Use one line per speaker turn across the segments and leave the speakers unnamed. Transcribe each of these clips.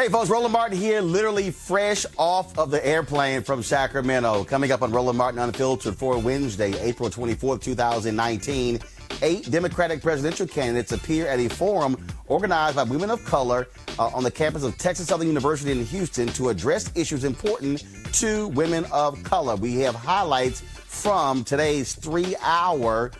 Hey folks, Roland Martin here, literally fresh off of the airplane from Sacramento. Coming up on Roland Martin Unfiltered for Wednesday, April 24th, 2019. 8 Democratic presidential candidates appear at a forum organized by women of color on the campus of Texas Southern University in Houston to address issues important to women of color. We have highlights from today's 3-hour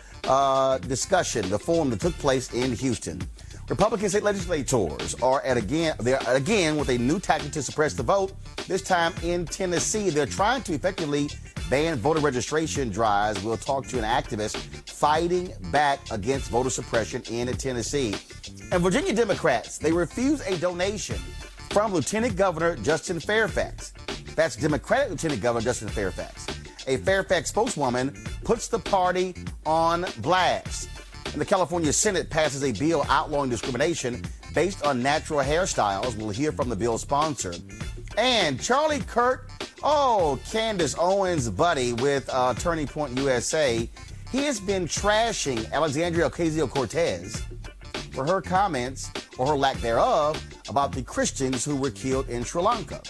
discussion, the forum that took place in Houston. Republican state legislators are again with a new tactic to suppress the vote. This time in Tennessee, they're trying to effectively ban voter registration drives. We'll talk to an activist fighting back against voter suppression in Tennessee. And Virginia Democrats, they refuse a donation from Lieutenant Governor Justin Fairfax. That's Democratic Lieutenant Governor Justin Fairfax. A Fairfax spokeswoman puts the party on blast. And the California Senate passes a bill outlawing discrimination based on natural hairstyles. We'll hear from the bill's sponsor. And Charlie Kirk, Candace Owens' buddy with Turning Point USA, he has been trashing Alexandria Ocasio-Cortez for her comments, or her lack thereof, about the Christians who were killed in Sri Lanka.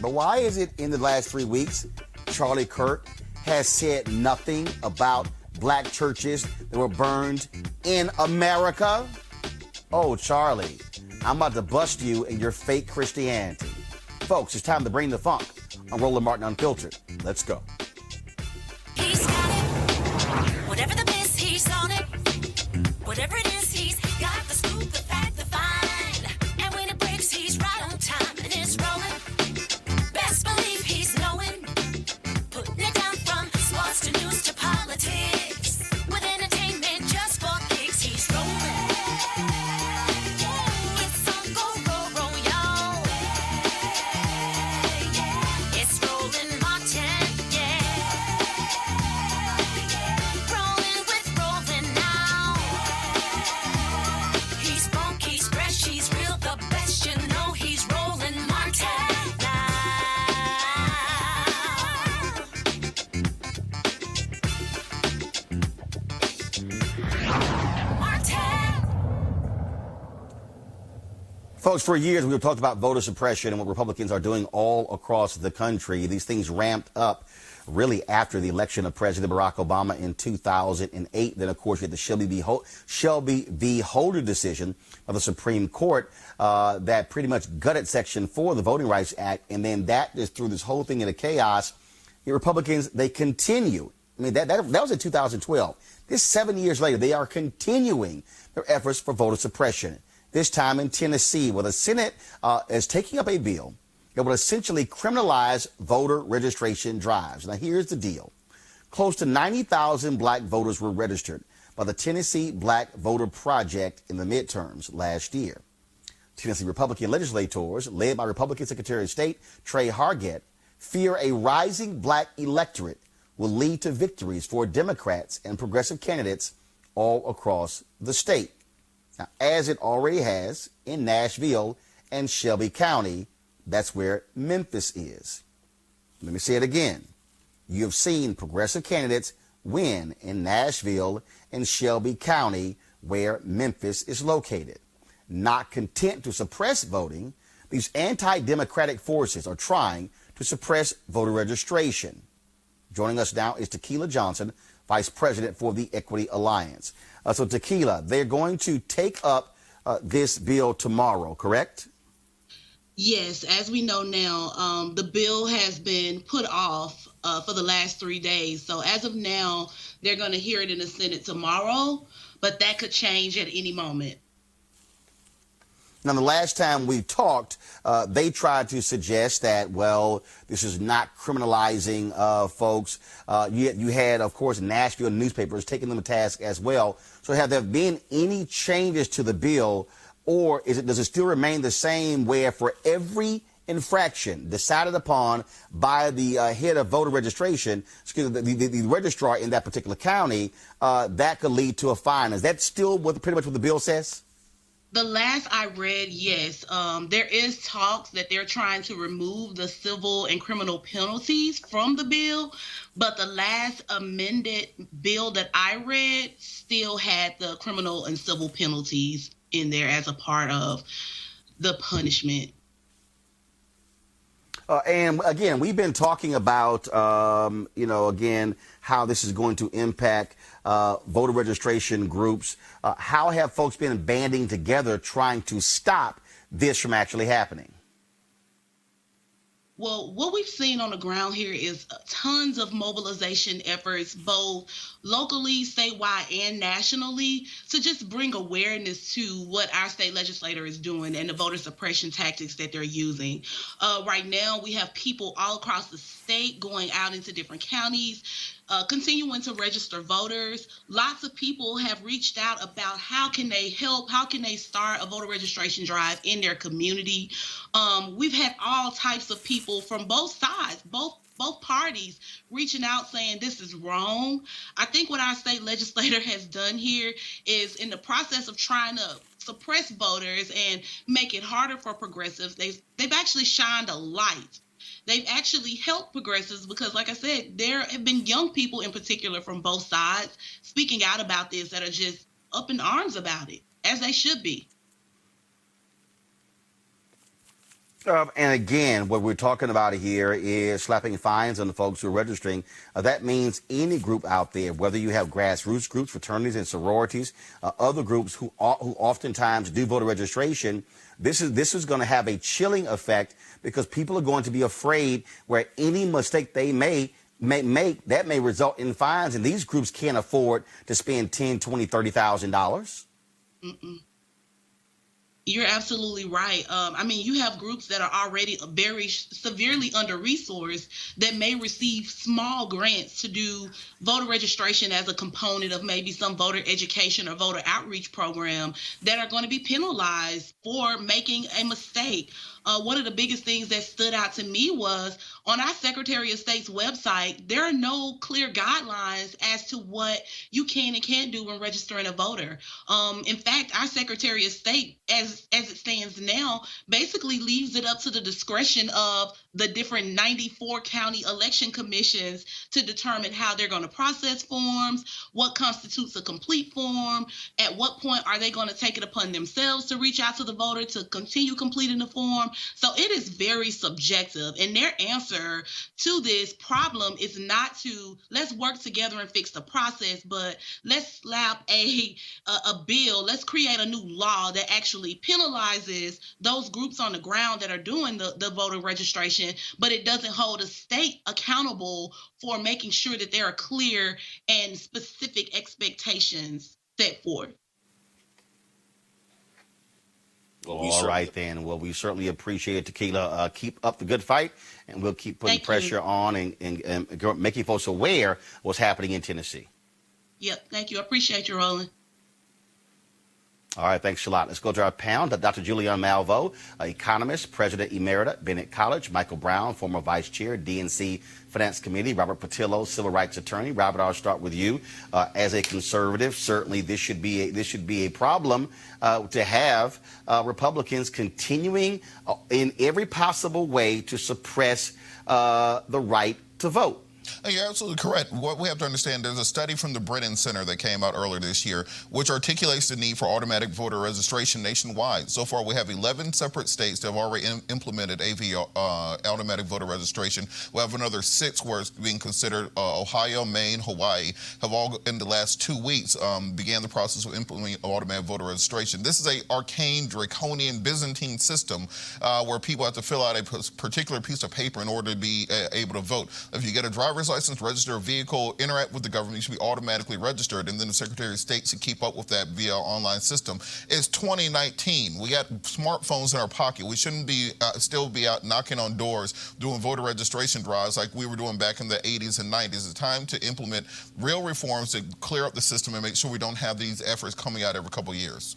But why is it in the last 3 weeks Charlie Kirk has said nothing about black churches that were burned in America? Oh, Charlie, I'm about to bust you in your fake Christianity. Folks, it's time to bring the funk on Roland Martin Unfiltered. Let's go.
He's got it. Whatever the miss, he's on it. Whatever it is, he's got the scoop, the fact, the find. And when it breaks, he's right on time and it's rolling. Best believe he's knowing. Putting it down from sports to news to politics. With entertainment just for kicks, he's rolling. It's on go, y'all. It's Roland Martin, rolling with Roland now. He's funky, he's fresh, he's real, the best, you know he's Roland Martin now.
Folks, for years we've talked about voter suppression and what Republicans are doing all across the country. These things ramped up really after the election of President Barack Obama in 2008. Then, of course, you had the Shelby v. Holder decision of the Supreme Court that pretty much gutted Section 4 of the Voting Rights Act. And then that just threw this whole thing into chaos. The Republicans, they continue. I mean, that was in 2012. This 7 years later, they are continuing their efforts for voter suppression. This time in Tennessee, where the Senate is taking up a bill that would essentially criminalize voter registration drives. Now, here's the deal. Close to 90,000 black voters were registered by the Tennessee Black Voter Project in the midterms last year. Tennessee Republican legislators, led by Republican Secretary of State Trey Hargett, fear a rising black electorate will lead to victories for Democrats and progressive candidates all across the state. Now, as it already has in Nashville and Shelby County, that's where Memphis is. Let me say it again. You have seen progressive candidates win in Nashville and Shelby County, where Memphis is located. Not content to suppress voting, these anti-democratic forces are trying to suppress voter registration. Joining us now is Tequila Johnson, Vice President for the Equity Alliance. So, Tequila, they're going to take up this bill tomorrow, correct?
Yes, as we know now, the bill has been put off for the last 3 days. So as of now, they're going to hear it in the Senate tomorrow, but that could change at any moment.
Now, the last time we talked, they tried to suggest that, well, this is not criminalizing folks. You had, of course, Nashville newspapers taking them to task as well. So have there been any changes to the bill, or does it still remain the same where for every infraction decided upon by the head of voter registration, the registrar in that particular county, that could lead to a fine? Is that still pretty much what the bill says?
The last I read, yes, there is talks that they're trying to remove the civil and criminal penalties from the bill, but the last amended bill that I read still had the criminal and civil penalties in there as a part of the punishment.
And again, we've been talking about, again, how this is going to impact voter registration groups. How have folks been banding together trying to stop this from actually happening?
Well, what we've seen on the ground here is tons of mobilization efforts, both locally, statewide, and nationally, to just bring awareness to what our state legislator is doing and the voter suppression tactics that they're using. Right now, we have people all across the state going out into different counties, continuing to register voters. Lots of people have reached out about how can they help, how can they start a voter registration drive in their community. We've had all types of people from both sides, both parties reaching out saying this is wrong. I think what our state legislator has done here is, in the process of trying to suppress voters and make it harder for progressives, they've actually shined a light. They've actually helped progressives because, like I said, there have been young people in particular from both sides speaking out about this that are just up in arms about it, as they should be.
And again, what we're talking about here is slapping fines on the folks who are registering. That means any group out there, whether you have grassroots groups, fraternities and sororities, other groups who oftentimes do voter registration, this is going to have a chilling effect because people are going to be afraid where any mistake they may make, that may result in fines. And these groups can't afford to spend $10,000, $20,000, $30,000.
You're absolutely right. You have groups that are already very severely under-resourced that may receive small grants to do voter registration as a component of maybe some voter education or voter outreach program that are going to be penalized for making a mistake. One of the biggest things that stood out to me was on our Secretary of State's website, there are no clear guidelines as to what you can and can't do when registering a voter. In fact, our Secretary of State, as it stands now, basically leaves it up to the discretion of the different 94 county election commissions to determine how they're going to process forms, what constitutes a complete form, at what point are they going to take it upon themselves to reach out to the voter to continue completing the form. So it is very subjective. And their answer to this problem is not to let's work together and fix the process, but let's slap a bill. Let's create a new law that actually penalizes those groups on the ground that are doing the voter registration, but it doesn't hold a state accountable for making sure that there are clear and specific expectations set forth.
All right, then. Well, we certainly appreciate it, Tequila. Keep up the good fight, and we'll keep putting pressure on and making folks aware of what's happening in Tennessee.
Yep, thank you. I appreciate you, Roland.
All right, thanks a lot. Let's go to our panel. Dr. Julianne Malveaux, economist, president emerita, Bennett College. Michael Brown, former vice chair, DNC Finance Committee. Robert Patillo, civil rights attorney. Robert, I'll start with you. As a conservative, certainly this should be a problem to have Republicans continuing in every possible way to suppress the right to vote.
You're absolutely correct. What we have to understand, there's a study from the Brennan Center that came out earlier this year, which articulates the need for automatic voter registration nationwide. So far, we have 11 separate states that have already implemented automatic voter registration. We have another 6 where it's being considered. Ohio, Maine, Hawaii have all, in the last 2 weeks, began the process of implementing automatic voter registration. This is an arcane, draconian, Byzantine system where people have to fill out a particular piece of paper in order to be able to vote. If you get a driver's license, register a vehicle, interact with the government, you should be automatically registered, and then the Secretary of State should keep up with that via our online system. It's 2019. We got smartphones in our pocket. We shouldn't be still be out knocking on doors doing voter registration drives like we were doing back in the 80s and 90s. It's time to implement real reforms to clear up the system and make sure we don't have these efforts coming out every couple of years.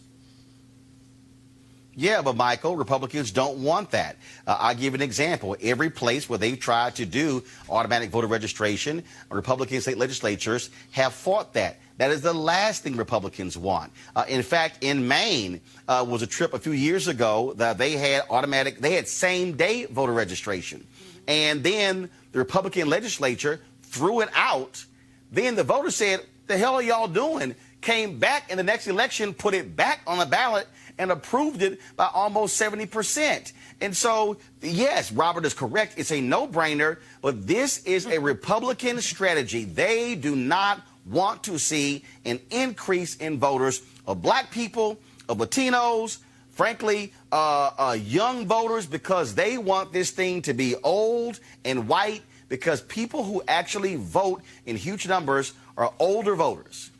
Yeah, but Michael, Republicans don't want that. I'll give an example. Every place where they've tried to do automatic voter registration, Republican state legislatures have fought that. That is the last thing Republicans want. In fact, in Maine was a trip a few years ago that they had same-day voter registration. And then the Republican legislature threw it out. Then the voters said, the hell are y'all doing? came back in the next election, put it back on the ballot, and approved it by almost 70%. And so, yes, Robert is correct. It's a no-brainer, but this is a Republican strategy. They do not want to see an increase in voters of black people, of Latinos, frankly, young voters, because they want this thing to be old and white, because people who actually vote in huge numbers are older voters.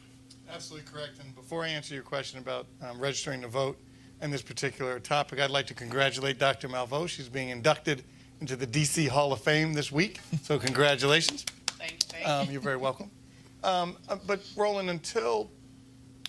Absolutely correct. And before I answer your question about registering to vote and this particular topic, I'd like to congratulate Dr. Malveaux. She's being inducted into the D.C. Hall of Fame this week. So congratulations.
Thank you.
You're very welcome. But Roland, until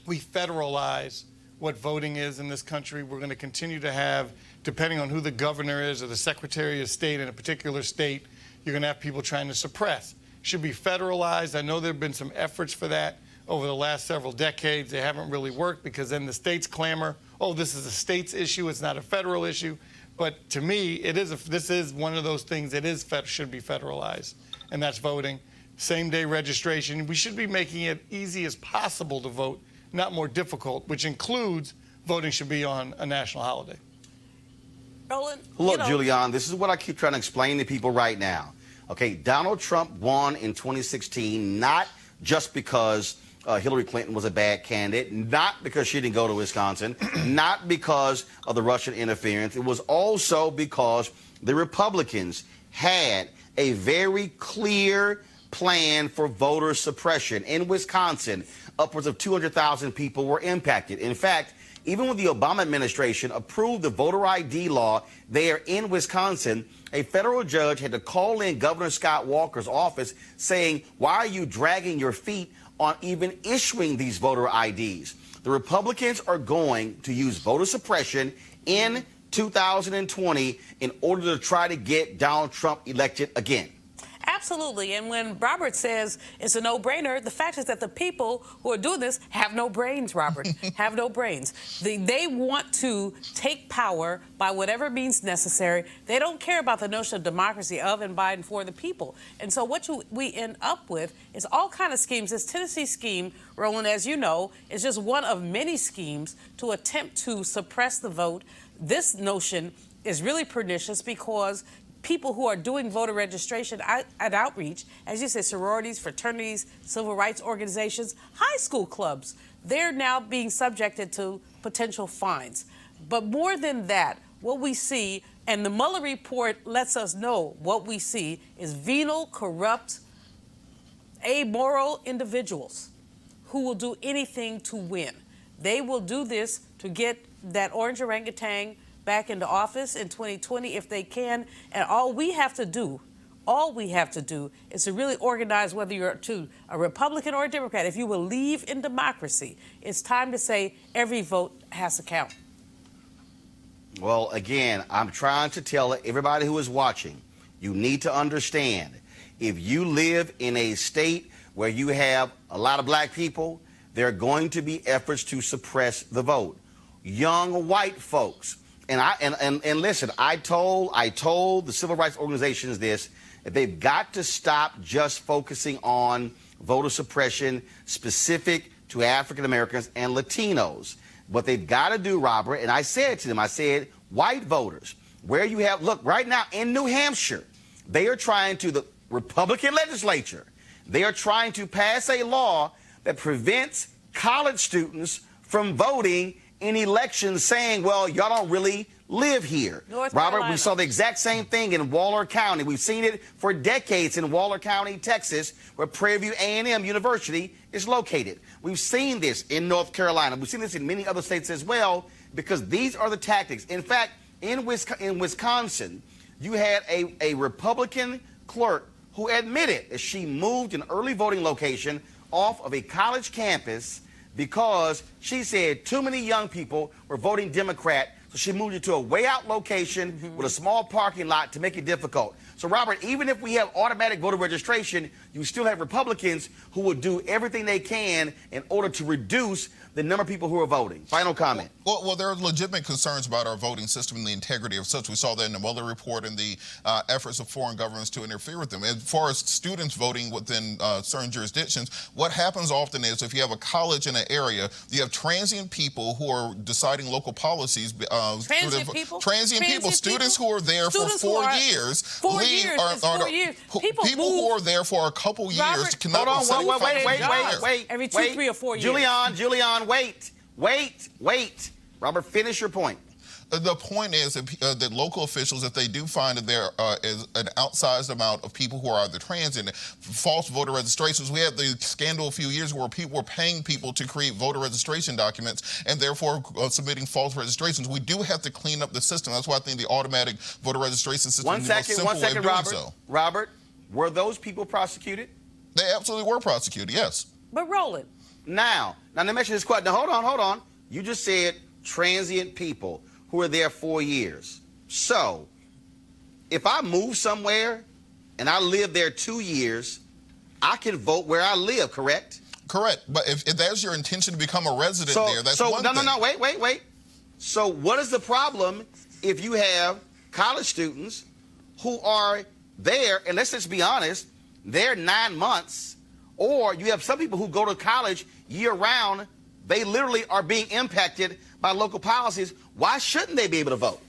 we federalize what voting is in this country, we're going to continue to have, depending on who the governor is or the secretary of state in a particular state, you're going to have people trying to suppress. Should be federalized. I know there have been some efforts for that over the last several decades. They haven't really worked because then the states clamor, oh, this is a state's issue, it's not a federal issue. But to me, this is one of those things that should be federalized, and that's voting. Same-day registration. We should be making it easy as possible to vote, not more difficult, which includes voting should be on a national holiday.
Roland,
Look, Julianne, this is what I keep trying to explain to people right now. Okay, Donald Trump won in 2016 not just because Hillary Clinton was a bad candidate, not because she didn't go to Wisconsin, not because of the Russian interference. It was also because the Republicans had a very clear plan for voter suppression. In Wisconsin, upwards of 200,000 people were impacted. In fact, even when the Obama administration approved the voter ID law there in Wisconsin, a federal judge had to call in Governor Scott Walker's office saying, why are you dragging your feet on even issuing these voter IDs? The Republicans are going to use voter suppression in 2020 in order to try to get Donald Trump elected again.
Absolutely. And when Robert says it's a no-brainer, the fact is that the people who are doing this have no brains, Robert, have no brains. They want to take power by whatever means necessary. They don't care about the notion of democracy of and by and for the people. And so what we end up with is all kind of schemes. This Tennessee scheme, Roland, as you know, is just one of many schemes to attempt to suppress the vote. This notion is really pernicious because people who are doing voter registration at outreach, as you say, sororities, fraternities, civil rights organizations, high school clubs, they're now being subjected to potential fines. But more than that, what we see, and the Mueller report lets us know what we see, is venal, corrupt, amoral individuals who will do anything to win. They will do this to get that orange orangutan back into office in 2020 if they can. And all we have to do is to really organize, whether you're to a Republican or a Democrat. If you believe in democracy, it's time to say every vote has to count.
Well, again, I'm trying to tell everybody who is watching, you need to understand, if you live in a state where you have a lot of black people, there are going to be efforts to suppress the vote. Young white folks. And listen, I told the civil rights organizations this, that they've got to stop just focusing on voter suppression specific to African Americans and Latinos. What they've got to do, Robert, and I said to them, I said, white voters, where you have, look, right now in New Hampshire, they are trying to, the Republican legislature, they are trying to pass a law that prevents college students from voting in elections, saying, well, y'all don't really live here. Robert, we saw the exact same thing in Waller County. We've seen it for decades in Waller County, Texas, where Prairie View A&M University is located. We've seen this in North Carolina. We've seen this in many other states as well, because these are the tactics. In fact, in Wisconsin, you had a Republican clerk who admitted that she moved an early voting location off of a college campus because she said too many young people were voting Democrat, so she moved it to a way out location with a small parking lot to make it difficult. So, Robert, even if we have automatic voter registration, you still have Republicans who will do everything they can in order to reduce the number of people who are voting. Final comment.
Well, there are legitimate concerns about our voting system and the integrity of such. We saw that in the Mueller report and the efforts of foreign governments to interfere with them. As far as students voting within certain jurisdictions, what happens often is if you have a college in an area, you have transient people who are deciding local policies.
Transient people?
Students who are there for 4 years.
4 years.
People who are there for a couple years cannot
Hold on, wait.
Every 2, 3, or 4 years.
Julian, wait. Robert, finish your point.
The point is that local officials, if they do find that there is an outsized amount of people who are either transient, false voter registrations, we had the scandal a few years ago where people were paying people to create voter registration documents and therefore submitting false registrations. We do have to clean up the system. That's why I think the automatic voter registration system is the most simple way of doing so.
Robert, were those people prosecuted?
They absolutely were prosecuted, yes.
But Roland.
Now let me mention this question. Now, hold on. You just said transient people who are there 4 years. So, if I move somewhere and I live there 2 years, I can vote where I live, correct?
Correct. But if that's your intention to become a resident there, that's one thing.
No, wait. So what is the problem if you have college students who are there, and let's just be honest, they're 9 months, or you have some people who go to college year-round, they literally are being impacted by local policies. Why shouldn't they be able to vote?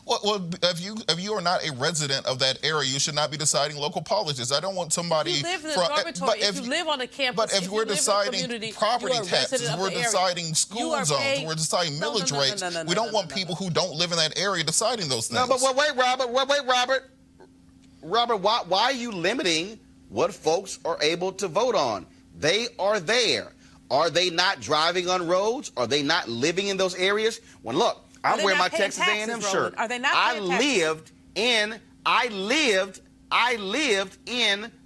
Well, if you are not a resident of that area, you should not be deciding local politics. I don't want somebody.
You live in a dormitory. If you live on a campus,
but if we're deciding property taxes, we're deciding school zones, we're deciding millage rates. We don't want people who don't live in that area deciding those things.
No, but wait, Robert. Robert, why are you limiting what folks are able to vote on? They are there. Are they not driving on roads? Are they not living in those areas? When look, I'm wearing my Texas A&M shirt.
Are they not
I lived in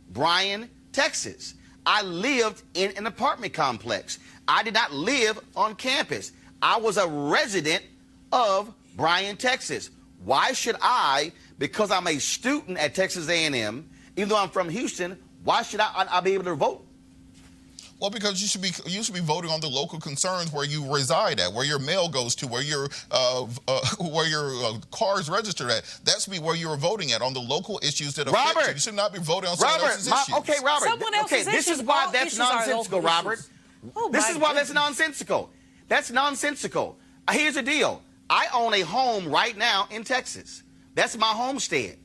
Bryan, Texas. I lived in an apartment complex. I did not live on campus. I was a resident of Bryan, Texas. Why should I, because I'm a student at Texas A&M, even though I'm from Houston, why should I be able to vote?
Well, because you should be voting on the local concerns where you reside at, where your mail goes to, where your car is registered at. That should be where you're voting at, on the local issues that affect you. You should not be voting on someone else's issues.
Okay, Robert.
Someone else's
this
issues.
is why
All
that's
issues are
nonsensical,
local
Robert.
issues.
This is why that's nonsensical. That's nonsensical. Here's the deal. I own a home right now in Texas. That's my homestead.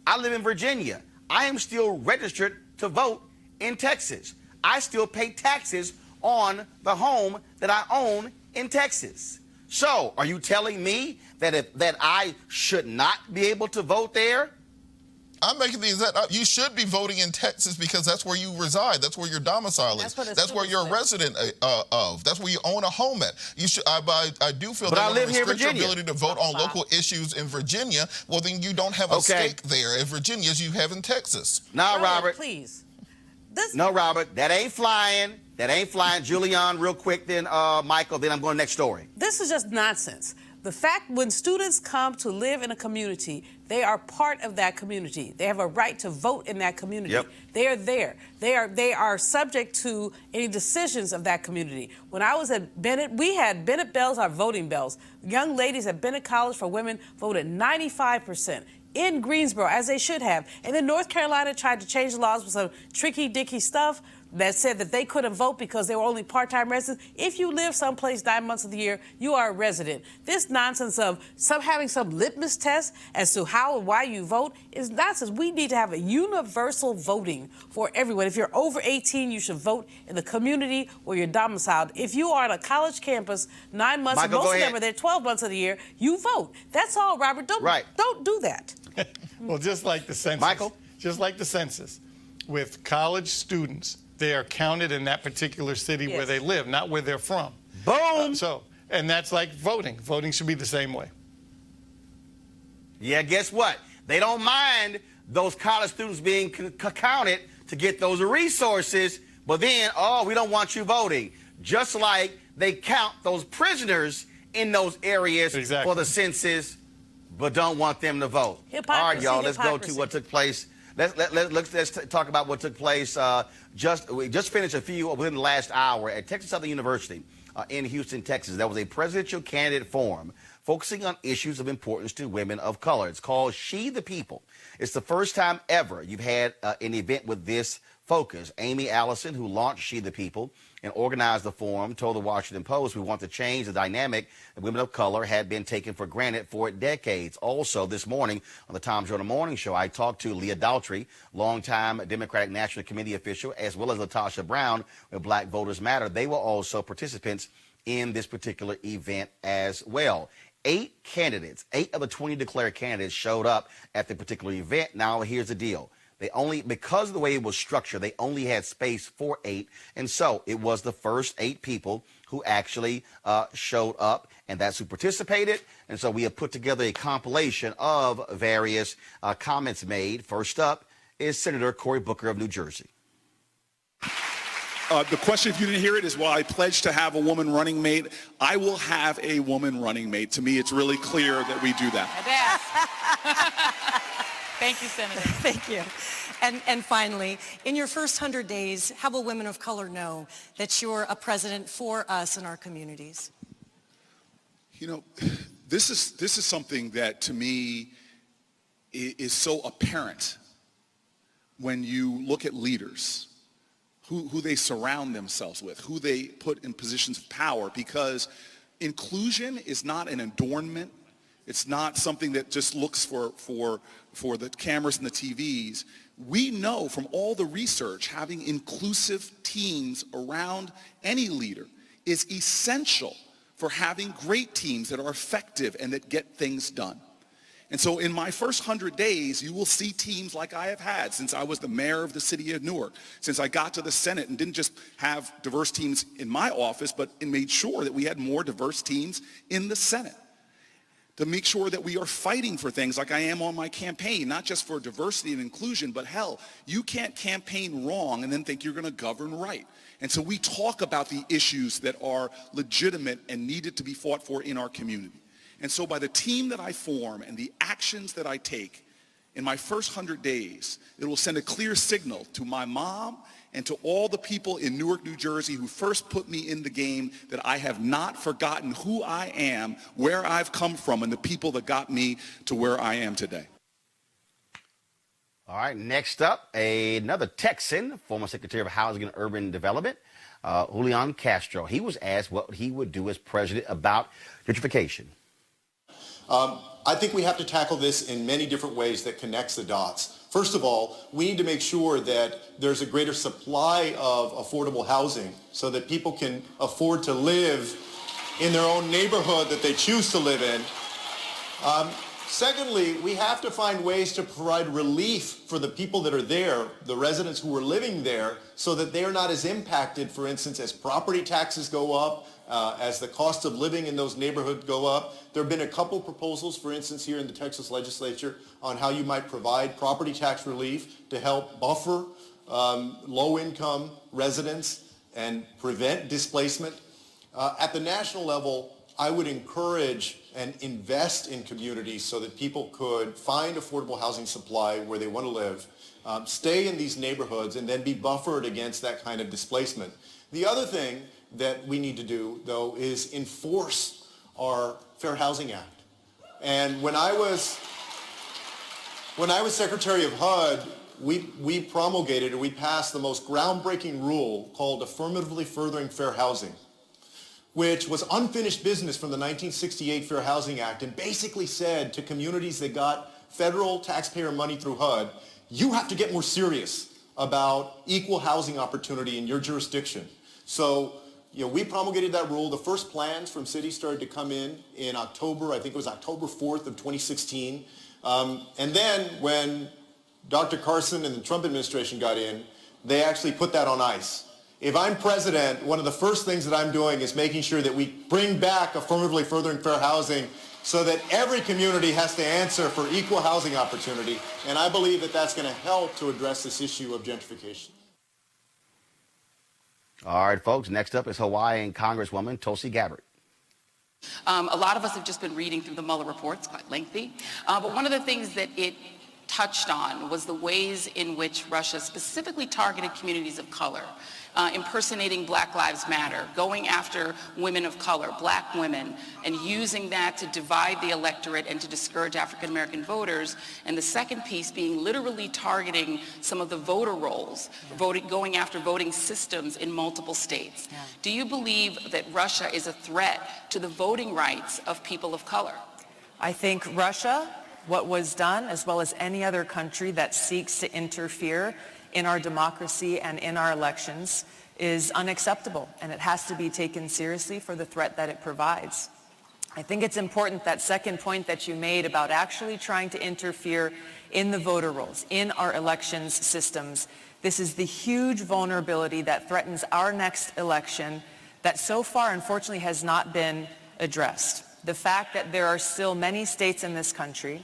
I live in Virginia. I am still registered to vote in Texas. I still pay taxes on the home that I own in Texas. So, are you telling me that I should not be able to vote there?
I'm making the exact. You should be voting in Texas because that's where you reside. That's where your domicile is. That's where you're a resident of. That's where you own a home at. You should. I do feel that when you restrict your ability to vote on local issues in Virginia, well, then you don't have a stake there in Virginia as you have in Texas.
Now, Robert,
please.
No, Robert, that ain't flying. Julian, real quick, then Michael, then I'm going next story.
This is just nonsense. The fact when students come to live in a community, they are part of that community. They have a right to vote in that community.
Yep.
They are there. They are subject to any decisions of that community. When I was at Bennett, we had Bennett bells, our voting bells. Young ladies at Bennett College for Women voted 95%. In Greensboro, as they should have. And then North Carolina tried to change the laws with some tricky-dicky stuff that said that they couldn't vote because they were only part-time residents. If you live someplace 9 months of the year, you are a resident. This nonsense of having some litmus test as to how and why you vote is nonsense. We need to have a universal voting for everyone. If you're over 18, you should vote in the community where you're domiciled. If you are on a college campus 9 months,
Michael,
and most of them are there 12 months of the year, you vote. That's all, Robert. Don't do that.
Well, just like the census.
Michael?
Just like the census, with college students, they are counted in that particular city where they live, not where they're from.
Boom!
And that's like voting. Voting should be the same way.
Yeah, guess what? They don't mind those college students being counted to get those resources, but then, we don't want you voting. Just like they count those prisoners in those areas for the census, but don't want them to vote.
Hypocrisy,
all right, y'all, let's go to what took place. Let's talk about what took place. We just finished within the last hour at Texas Southern University. in Houston, Texas. That was a presidential candidate forum focusing on issues of importance to women of color. It's called She the People. It's the first time ever you've had an event with this focus. Amy Allison, who launched She the People and organized the forum, told the Washington Post, "We want to change the dynamic that women of color had been taken for granted for decades." Also, this morning on the Tom Jordan Morning Show, I talked to Leah Daltrey, longtime Democratic National Committee official, as well as Latasha Brown with Black Voters Matter. They were also participants in this particular event as well. 8 candidates, 8 of the 20 declared candidates showed up at the particular event. Now, here's the deal. Because of the way it was structured, they only had space for 8. And so it was the first 8 people who actually showed up, and that's who participated. And so we have put together a compilation of various comments made. First up is Senator Cory Booker of New Jersey.
The question, if you didn't hear it, is, will I pledge to have a woman running mate? I will have a woman running mate. To me, it's really clear that we do that.
Thank you, Senator.
Thank you. And finally, in your first 100 days, how will women of color know that you're a president for us and our communities?
You know, this is something that, to me, is so apparent when you look at leaders, who they surround themselves with, who they put in positions of power, because inclusion is not an adornment. It's not something that just looks for the cameras and the TVs. We know from all the research, having inclusive teams around any leader is essential for having great teams that are effective and that get things done. And so in my first 100 days, you will see teams like I have had since I was the mayor of the city of Newark, since I got to the Senate and didn't just have diverse teams in my office, but made sure that we had more diverse teams in the Senate, to make sure that we are fighting for things like I am on my campaign, not just for diversity and inclusion, but hell, you can't campaign wrong and then think you're going to govern right. And so we talk about the issues that are legitimate and needed to be fought for in our community. And so by the team that I form and the actions that I take in my first 100 days, it will send a clear signal to my mom and to all the people in Newark, New Jersey who first put me in the game that I have not forgotten who I am, where I've come from, and the people that got me to where I am today.
All right, next up, another Texan, former Secretary of Housing and Urban Development, Julian Castro. He was asked what he would do as president about gentrification.
I think we have to tackle this in many different ways that connects the dots. First of all, we need to make sure that there's a greater supply of affordable housing so that people can afford to live in their own neighborhood that they choose to live in. Secondly, we have to find ways to provide relief for the people that are there, the residents who are living there, so that they are not as impacted, for instance, as property taxes go up, as the cost of living in those neighborhoods go up. There have been a couple proposals, for instance, here in the Texas legislature on how you might provide property tax relief to help buffer low-income residents and prevent displacement. At the national level, I would encourage and invest in communities so that people could find affordable housing supply where they want to live, stay in these neighborhoods, and then be buffered against that kind of displacement. The other thing that we need to do, though, is enforce our Fair Housing Act. And when I was Secretary of HUD, we promulgated and we passed the most groundbreaking rule called Affirmatively Furthering Fair Housing, which was unfinished business from the 1968 Fair Housing Act, and basically said to communities that got federal taxpayer money through HUD, you have to get more serious about equal housing opportunity in your jurisdiction. So, we promulgated that rule. The first plans from cities started to come in October, I think it was October 4th of 2016. And then when Dr. Carson and the Trump administration got in, they actually put that on ice. If I'm president, one of the first things that I'm doing is making sure that we bring back affirmatively furthering fair housing so that every community has to answer for equal housing opportunity. And I believe that that's going to help to address this issue of gentrification.
All right, folks, next up is Hawaiian Congresswoman Tulsi Gabbard.
A lot of us have just been reading through the Mueller report. It's quite lengthy. But one of the things that it touched on was the ways in which Russia specifically targeted communities of color, impersonating Black Lives Matter, going after women of color, black women, and using that to divide the electorate and to discourage African American voters. And the second piece being literally targeting some of the voter rolls, going after voting systems in multiple states. Yeah. Do you believe that Russia is a threat to the voting rights of people of color?
I think Russia, what was done, as well as any other country that seeks to interfere in our democracy and in our elections, is unacceptable, and it has to be taken seriously for the threat that it provides. I think it's important, that second point that you made about actually trying to interfere in the voter rolls, in our elections systems. This is the huge vulnerability that threatens our next election that so far, unfortunately, has not been addressed. The fact that there are still many states in this country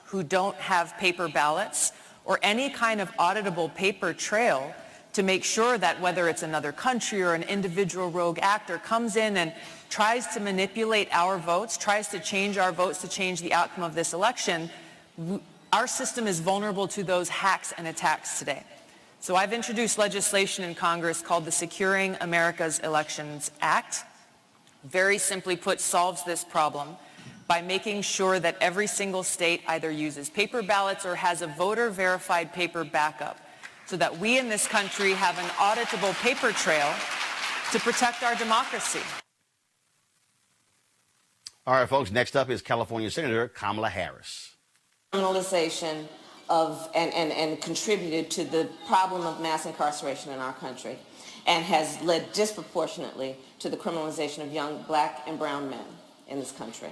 who don't have paper ballots or any kind of auditable paper trail to make sure that whether it's another country or an individual rogue actor comes in and tries to manipulate our votes, tries to change our votes to change the outcome of this election, our system is vulnerable to those hacks and attacks today. So I've introduced legislation in Congress called the Securing America's Elections Act. Very simply put, solves this problem by making sure that every single state either uses paper ballots or has a voter-verified paper backup, so that we in this country have an auditable paper trail to protect our democracy.
All right, folks, next up is California Senator Kamala Harris.
Criminalization of and contributed to the problem of mass incarceration in our country, and has led disproportionately to the criminalization of young black and brown men in this country.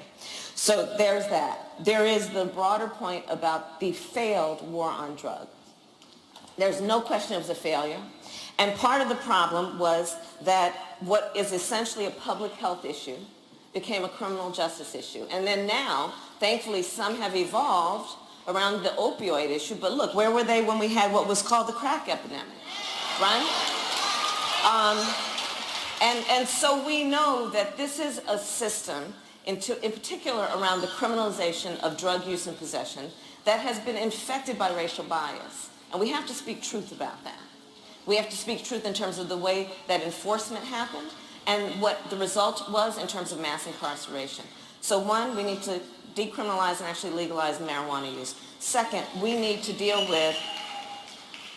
So there's that. There is the broader point about the failed war on drugs. There's no question it was a failure. And part of the problem was that what is essentially a public health issue became a criminal justice issue. And then now, thankfully, some have evolved around the opioid issue. But look, where were they when we had what was called the crack epidemic, right? And so we know that this is a system, in particular around the criminalization of drug use and possession, that has been infected by racial bias. And we have to speak truth about that. We have to speak truth in terms of the way that enforcement happened and what the result was in terms of mass incarceration. So one, we need to decriminalize and actually legalize marijuana use. Second, we need to deal with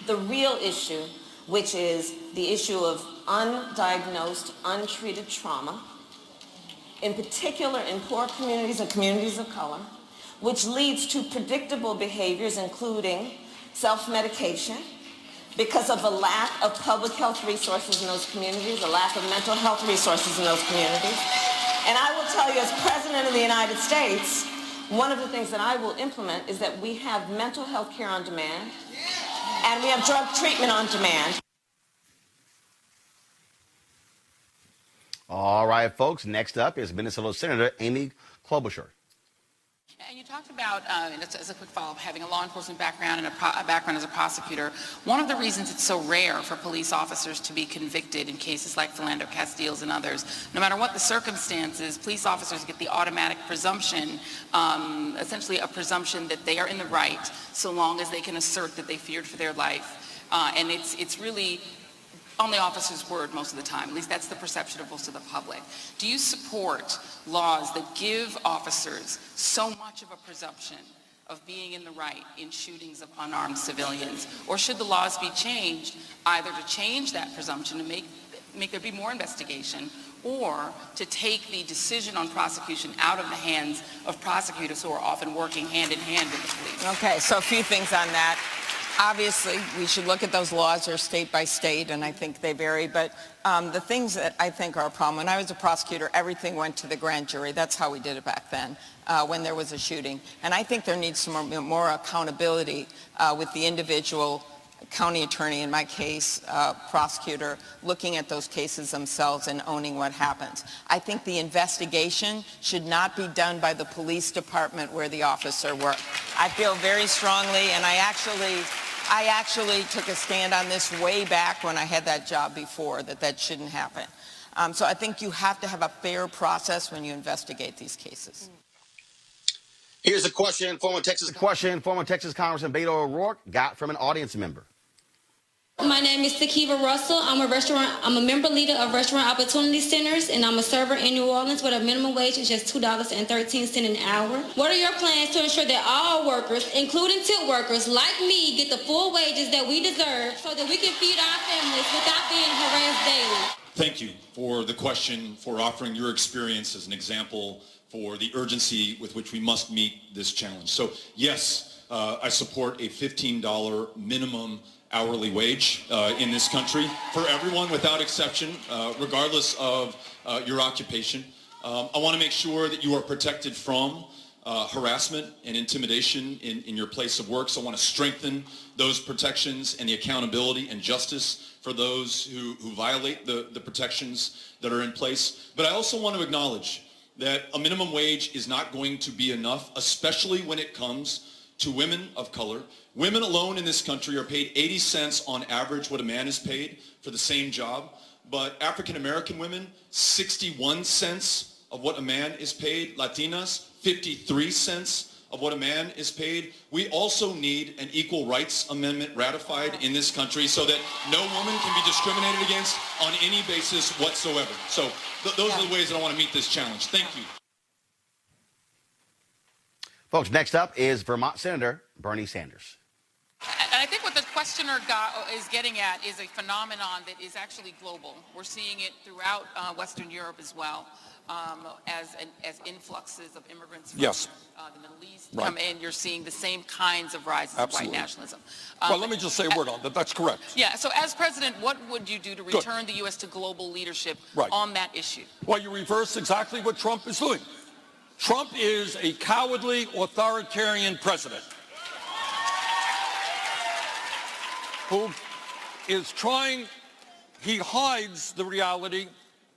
the real issue, which is the issue of undiagnosed, untreated trauma, in particular in poor communities and communities of color, which leads to predictable behaviors, including self-medication, because of a lack of public health resources in those communities, a lack of mental health resources in those communities. And I will tell you, as President of the United States, one of the things that I will implement is that we have mental health care on demand, and we have drug treatment on demand.
All right, folks, next up is Minnesota Senator Amy Klobuchar.
And you talked about, as a quick follow-up, having a law enforcement background and a background as a prosecutor. One of the reasons it's so rare for police officers to be convicted in cases like Philando Castile's and others, no matter what the circumstances, police officers get the automatic presumption, essentially a presumption that they are in the right so long as they can assert that they feared for their life. And it's really on the officer's word most of the time. At least that's the perception of most of the public. Do you support laws that give officers so much of a presumption of being in the right in shootings of unarmed civilians? Or should the laws be changed either to change that presumption and make there be more investigation, or to take the decision on prosecution out of the hands of prosecutors who are often working hand in hand with the police?
Okay, so a few things on that. Obviously, we should look at those laws. They're state by state, and I think they vary. But the things that I think are a problem, when I was a prosecutor, everything went to the grand jury. That's how we did it back then, when there was a shooting. And I think there needs some more accountability with the individual county attorney, in my case, prosecutor, looking at those cases themselves and owning what happens. I think the investigation should not be done by the police department where the officer worked. I feel very strongly, and I actually took a stand on this way back when I had that job before, that shouldn't happen. So I think you have to have a fair process when you investigate these cases.
Here's a question former Texas Congressman Beto O'Rourke got from an audience member.
My name is Tequila Russell. I'm a member leader of Restaurant Opportunity Centers, and I'm a server in New Orleans with a minimum wage of just $2.13 an hour. What are your plans to ensure that all workers, including tip workers like me, get the full wages that we deserve so that we can feed our families without being harassed daily?
Thank you for the question, for offering your experience as an example for the urgency with which we must meet this challenge. So yes, I support a $15 minimum hourly wage in this country for everyone without exception, regardless of your occupation. I want to make sure that you are protected from harassment and intimidation in your place of work. So I want to strengthen those protections and the accountability and justice for those who violate the protections that are in place. But I also want to acknowledge that a minimum wage is not going to be enough, especially when it comes to women of color. Women alone in this country are paid 80 cents on average what a man is paid for the same job. But African American women, 61 cents of what a man is paid. Latinas, 53 cents of what a man is paid. We also need an equal rights amendment ratified in this country so that no woman can be discriminated against on any basis whatsoever. So those are the ways that I want to meet this challenge. Thank you.
Folks, next up is Vermont Senator Bernie Sanders.
And I think what the questioner is getting at is a phenomenon that is actually global. We're seeing it throughout Western Europe as well, as influxes of immigrants from the Middle East come in. You're seeing the same kinds of rises of white nationalism.
Well, let me just say a word on that. That's correct.
Yeah, so as president, what would you do to return the U.S. to global leadership on that issue?
Well, you reverse exactly what Trump is doing. Trump is a cowardly, authoritarian president who is trying, he hides the reality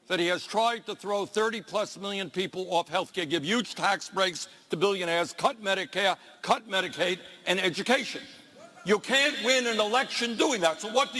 that he has tried to throw 30+ million people off health care, give huge tax breaks to billionaires, cut Medicare, cut Medicaid, and education. You can't win an election doing that. So what do?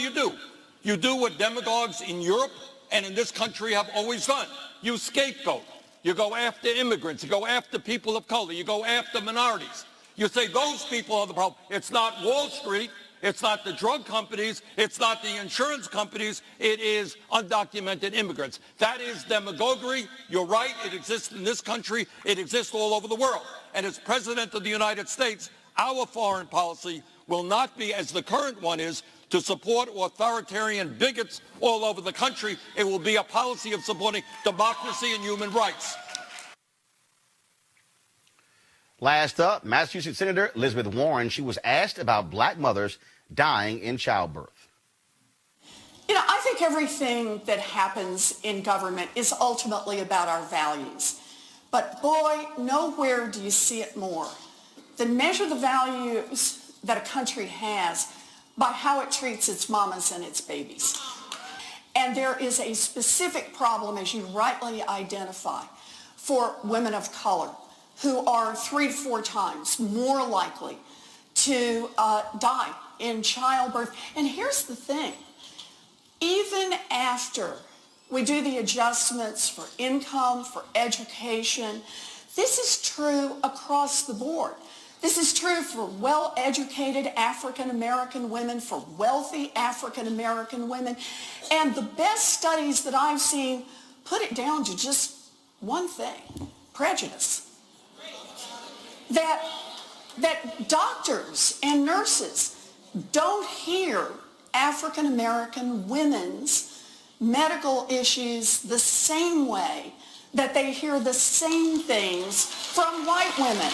You do what demagogues in Europe and in this country have always done. You scapegoat. You go after immigrants. You go after people of color. You go after minorities. You say those people are the problem. It's not Wall Street. It's not the drug companies. It's not the insurance companies. It is undocumented immigrants. That is demagoguery. You're right. It exists in this country. It exists all over the world. And as President of the United States, our foreign policy will not be, as the current one is, to support authoritarian bigots all over the country. It will be a policy of supporting democracy and human rights.
Last up, Massachusetts Senator Elizabeth Warren. She was asked about black mothers dying in childbirth.
You know, I think everything that happens in government is ultimately about our values. But boy, nowhere do you see it more than measure the values that a country has by how it treats its mamas and its babies. And there is a specific problem, as you rightly identify, for women of color who are 3 to 4 times more likely to die in childbirth. And here's the thing. Even after we do the adjustments for income, for education, this is true across the board. This is true for well-educated African-American women, for wealthy African-American women. And the best studies that I've seen put it down to just one thing: prejudice. That doctors and nurses don't hear African-American women's medical issues the same way that they hear the same things from white women.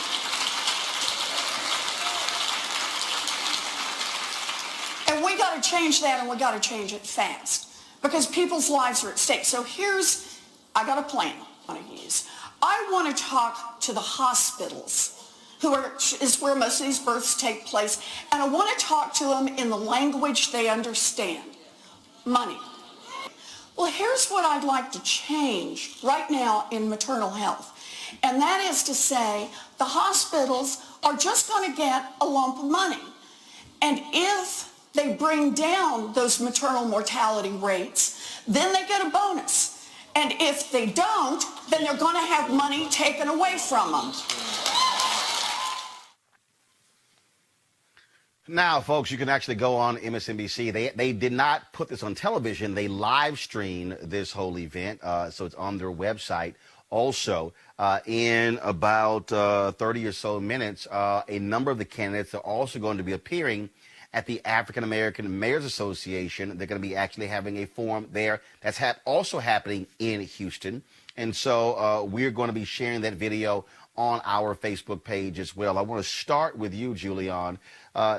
And we got to change that, and we got to change it fast, because people's lives are at stake. So I got a plan I want to use. I want to talk to the hospitals, is where most of these births take place, and I want to talk to them in the language they understand: money. Well, here's what I'd like to change right now in maternal health, and that is to say the hospitals are just going to get a lump of money, and if they bring down those maternal mortality rates, then they get a bonus, and if they don't, then they're going to have money taken away from them.
Now, folks, you can actually go on MSNBC. They did not put this on television. They live streamed this whole event, so it's on their website. Also, in about 30 or so minutes, a number of the candidates are also going to be appearing at the African American Mayors Association. They're going to be actually having a forum there. That's also happening in Houston. And so we're going to be sharing that video on our Facebook page as well. I want to start with you, Julian.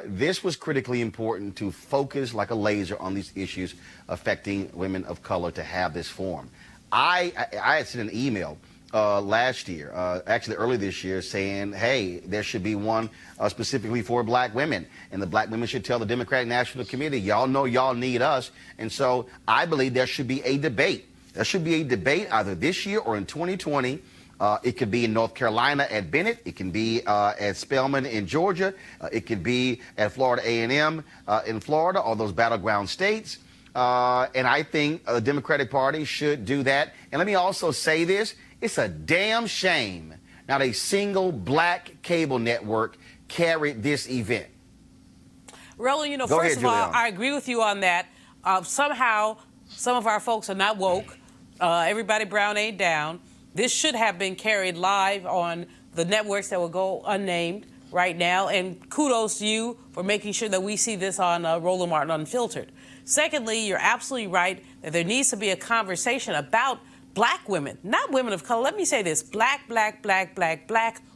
This was critically important to focus like a laser on these issues affecting women of color to have this forum. I had sent an email last year, actually early this year, saying, hey, there should be one specifically for black women. And the black women should tell the Democratic National Committee, y'all know y'all need us. And so I believe there should be a debate. There should be a debate either this year or in 2020. It could be in North Carolina at Bennett. It can be at Spelman in Georgia. It could be at Florida A&M in Florida, all those battleground states. And I think the Democratic Party should do that. And let me also say this. It's a damn shame not a single black cable network carried this event.
Roland, you know,
Go
first
ahead,
of all,
Julian.
I agree with you on that. Somehow, some of our folks are not woke. Everybody Brown ain't down. This should have been carried live on the networks that will go unnamed right now. And kudos to you for making sure that we see this on Roland Martin Unfiltered. Secondly, you're absolutely right that there needs to be a conversation about black women, not women of color. Let me say this, black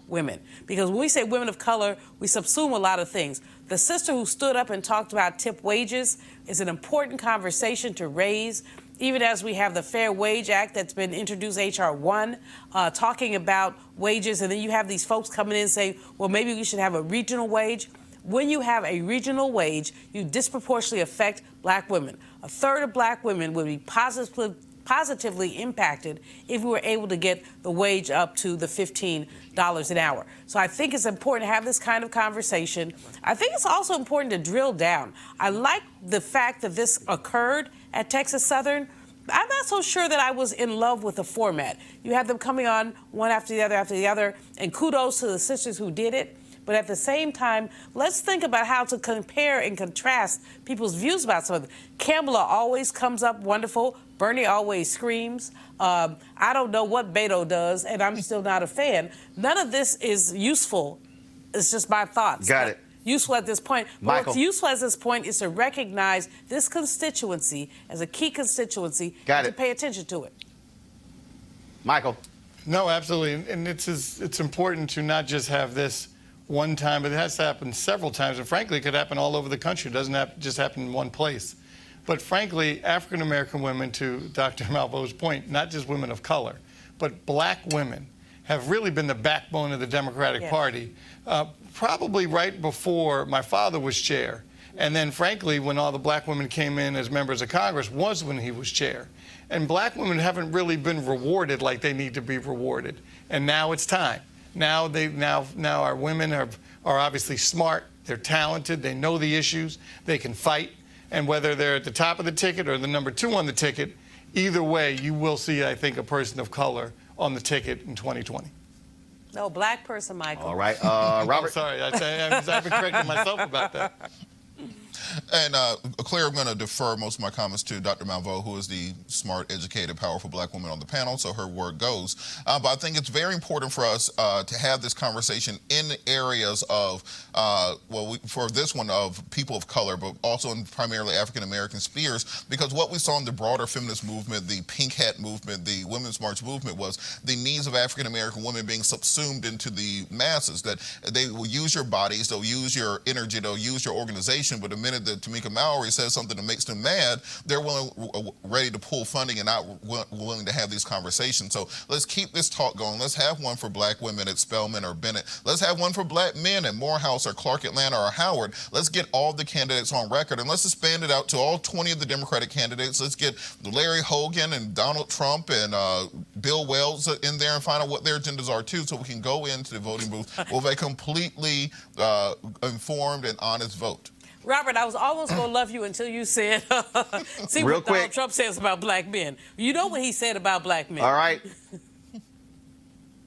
women. Because when we say women of color, we subsume a lot of things. The sister who stood up and talked about tip wages is an important conversation to raise, even as we have the Fair Wage Act that's been introduced, H.R. 1, talking about wages. And then you have these folks coming in saying, well, maybe we should have a regional wage. When you have a regional wage, you disproportionately affect black women. A third of black women would be positively impacted if we were able to get the wage up to the $15 an hour. So I think it's important to have this kind of conversation. I think it's also important to drill down. I like the fact that this occurred at Texas Southern. I'm not so sure that I was in love with the format. You had them coming on one after the other, and kudos to the sisters who did it. But at the same time, let's think about how to compare and contrast people's views about something. Kamala always comes up wonderful. Bernie always screams. I don't know what Beto does, and I'm still not a fan. None of this is useful. It's just my thoughts.
Got it.
Useful at this point. But
Michael.
what's useful at this point is to recognize this constituency as a key constituency
Got
and
it.
to pay attention to it.
Michael.
No, absolutely. And it's important to not just have this one time, but it has to happen several times. And frankly, it could happen all over the country. It doesn't just happen in one place. But frankly, African-American women, to Dr. Malveau's point, not just women of color, but black women have really been the backbone of the Democratic Party, probably right before my father was chair. And then, frankly, when all the black women came in as members of Congress was when he was chair. And black women haven't really been rewarded like they need to be rewarded. And now it's time. Now our women are obviously smart, they're talented, they know the issues, they can fight. And whether they're at the top of the ticket or the number 2 on the ticket, either way, you will see, I think, a person of color on the ticket in 2020.
No, black person, Michael.
All right, Robert.
Oh, sorry, I've been correcting myself about that.
And Claire, I'm going to defer most of my comments to Dr. Malveau, who is the smart, educated, powerful black woman on the panel, so her word goes. But I think it's very important for us to have this conversation in areas of, for this one, of people of color, but also in primarily African-American spheres, because what we saw in the broader feminist movement, the Pink Hat movement, the Women's March movement, was the needs of African-American women being subsumed into the masses, that they will use your bodies, they'll use your energy, they'll use your organization, but the minute that Tamika Mallory says something that makes them mad, they're ready to pull funding and not willing to have these conversations. So let's keep this talk going. Let's have one for black women at Spelman or Bennett. Let's have one for black men at Morehouse or Clark Atlanta or Howard. Let's get all the candidates on record, and let's expand it out to all 20 of the Democratic candidates. Let's get Larry Hogan and Donald Trump and Bill Wells in there and find out what their agendas are too, so we can go into the voting booth with a completely informed and honest vote.
Robert, I was almost going to love you until you said, see
Real
what
quick.
Donald Trump says about black men. You know what he said about black men.
All right.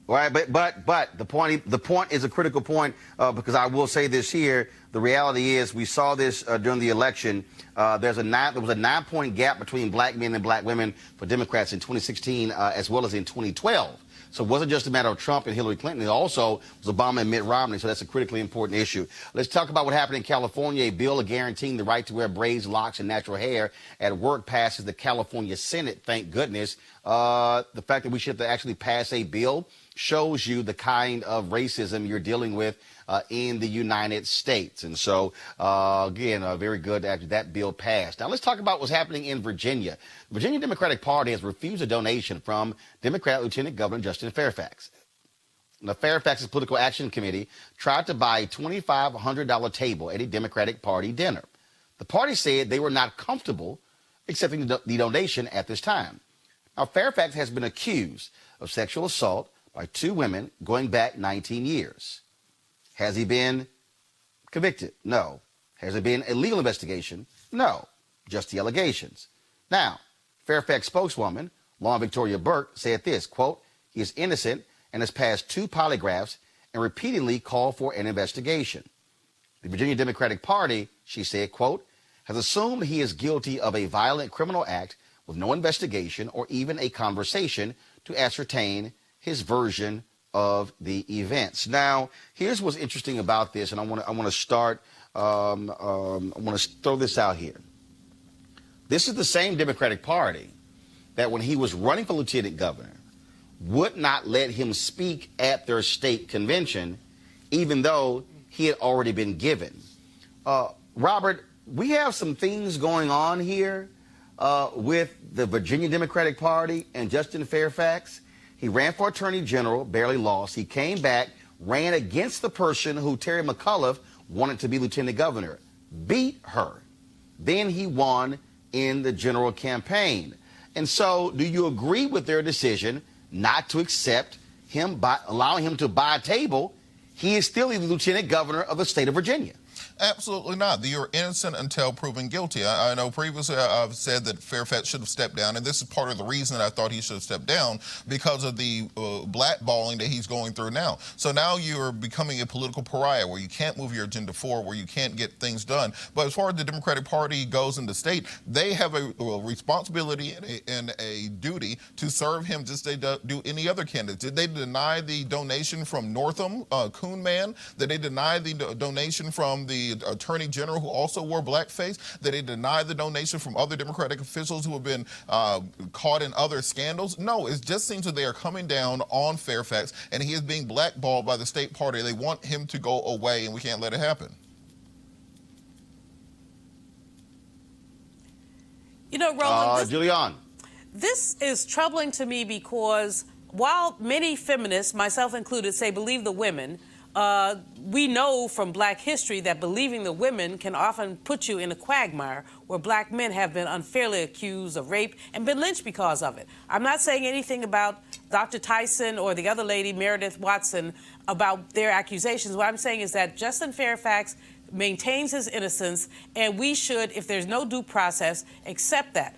Right, but the point is a critical point because I will say this here. The reality is we saw this during the election. There was a 9-point gap between black men and black women for Democrats in 2016 as well as in 2012. So it wasn't just a matter of Trump and Hillary Clinton. It also was Obama and Mitt Romney. So that's a critically important issue. Let's talk about what happened in California. A bill guaranteeing the right to wear braids, locks, and natural hair at work passes the California Senate. Thank goodness. The fact that we should have to actually pass a bill shows you the kind of racism you're dealing with in the United States. And so, again, very good after that bill passed. Now, let's talk about what's happening in Virginia. The Virginia Democratic Party has refused a donation from Democrat Lieutenant Governor Justin Fairfax. The Fairfax's Political Action Committee tried to buy a $2,500 table at a Democratic Party dinner. The party said they were not comfortable accepting the donation at this time. Now, Fairfax has been accused of sexual assault by 2 women going back 19 years. Has he been convicted? No. Has there been a legal investigation? No. Just the allegations. Now, Fairfax spokeswoman, Law Victoria Burke, said this, quote, he is innocent and has passed 2 polygraphs and repeatedly called for an investigation. The Virginia Democratic Party, she said, quote, has assumed he is guilty of a violent criminal act with no investigation or even a conversation to ascertain his version of the events. Now, here's what's interesting about this, and I want to start. I want to throw this out here. This is the same Democratic Party that, when he was running for lieutenant governor, would not let him speak at their state convention, even though he had already been given. Robert, we have some things going on here with the Virginia Democratic Party and Justin Fairfax. He ran for attorney general, barely lost. He came back, ran against the person who Terry McAuliffe wanted to be lieutenant governor, beat her. Then he won in the general campaign. And so do you agree with their decision not to accept him by allowing him to buy a table? He is still the lieutenant governor of the state of Virginia.
Absolutely not. You're innocent until proven guilty. I know previously I've said that Fairfax should have stepped down, and this is part of the reason that I thought he should have stepped down, because of the blackballing that he's going through now. So now you're becoming a political pariah where you can't move your agenda forward, where you can't get things done. But as far as the Democratic Party goes in the state, they have a responsibility and a duty to serve him just as they do any other candidate. Did they deny the donation from Northam, Coonman? Did they deny the donation from the attorney general who also wore blackface? Did they deny the donation from other Democratic officials who have been caught in other scandals? No, it just seems that they are coming down on Fairfax, and he is being blackballed by the state party. They want him to go away, and we can't let it happen.
You know, Roland,
Julian,
this is troubling to me because while many feminists, myself included, say believe the women, we know from black history that believing the women can often put you in a quagmire where black men have been unfairly accused of rape and been lynched because of it. I'm not saying anything about Dr. Tyson or the other lady, Meredith Watson, about their accusations. What I'm saying is that Justin Fairfax maintains his innocence, and we should, if there's no due process, accept that.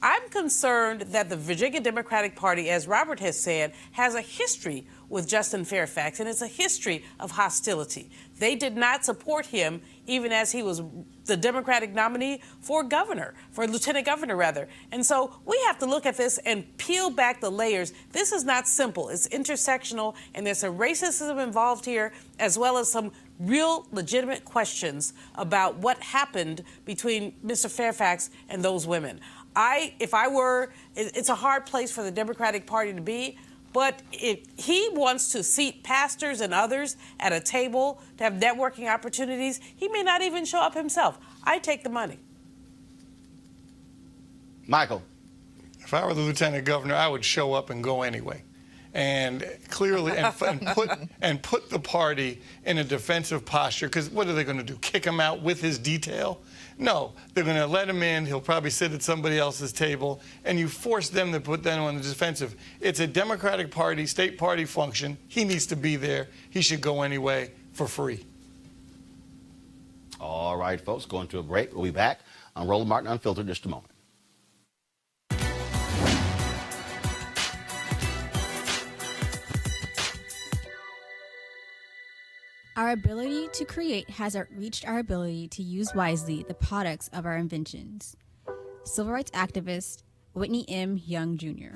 I'm concerned that the Virginia Democratic Party, as Robert has said, has a history with Justin Fairfax, and it's a history of hostility. They did not support him even as he was the Democratic nominee for governor, for lieutenant governor, rather. And so we have to look at this and peel back the layers. This is not simple. It's intersectional, and there's some racism involved here, as well as some real legitimate questions about what happened between Mr. Fairfax and those women. It's a hard place for the Democratic Party to be, but if he wants to seat pastors and others at a table to have networking opportunities, he may not even show up himself. I take the money.
Michael.
If I were the lieutenant governor, I would show up and go anyway. And clearly, and put the party in a defensive posture, because what are they going to do? Kick him out with his detail? No, they're going to let him in. He'll probably sit at somebody else's table, and you force them to put them on the defensive. It's a Democratic Party, state party function. He needs to be there. He should go anyway for free.
All right, folks, going to a break. We'll be back on Roland Martin Unfiltered in just a moment.
Our ability to create has outreached our ability to use wisely the products of our inventions. Civil rights activist Whitney M. Young, Jr.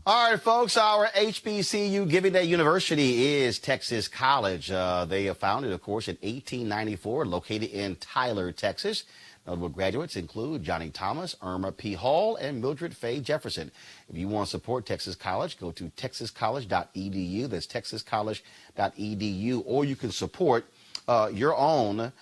All right, folks, our HBCU Giving Day University is Texas College. They are founded, of course, in 1894, located in Tyler, Texas. Notable graduates include Johnny Thomas, Irma P. Hall, and Mildred Faye Jefferson. If you want to support Texas College, go to texascollege.edu. That's texascollege.edu. Or you can support your own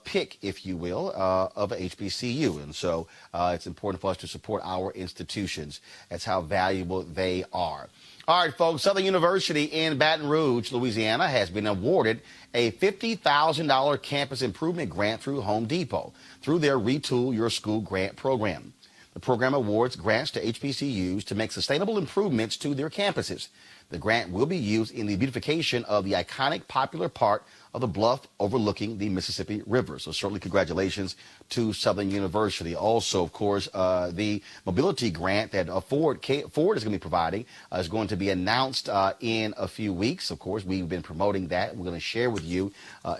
pick, if you will, of a HBCU. And so it's important for us to support our institutions. That's how valuable they are. All right, folks, Southern University in Baton Rouge, Louisiana, has been awarded a $50,000 campus improvement grant through Home Depot through their Retool Your School grant program. The program awards grants to HBCUs to make sustainable improvements to their campuses. The grant will be used in the beautification of the iconic popular part of the bluff overlooking the Mississippi River. So certainly congratulations to Southern University. Also, of course, the mobility grant that Ford is going to be providing is going to be announced in a few weeks. Of course, we've been promoting that. We're going to share with you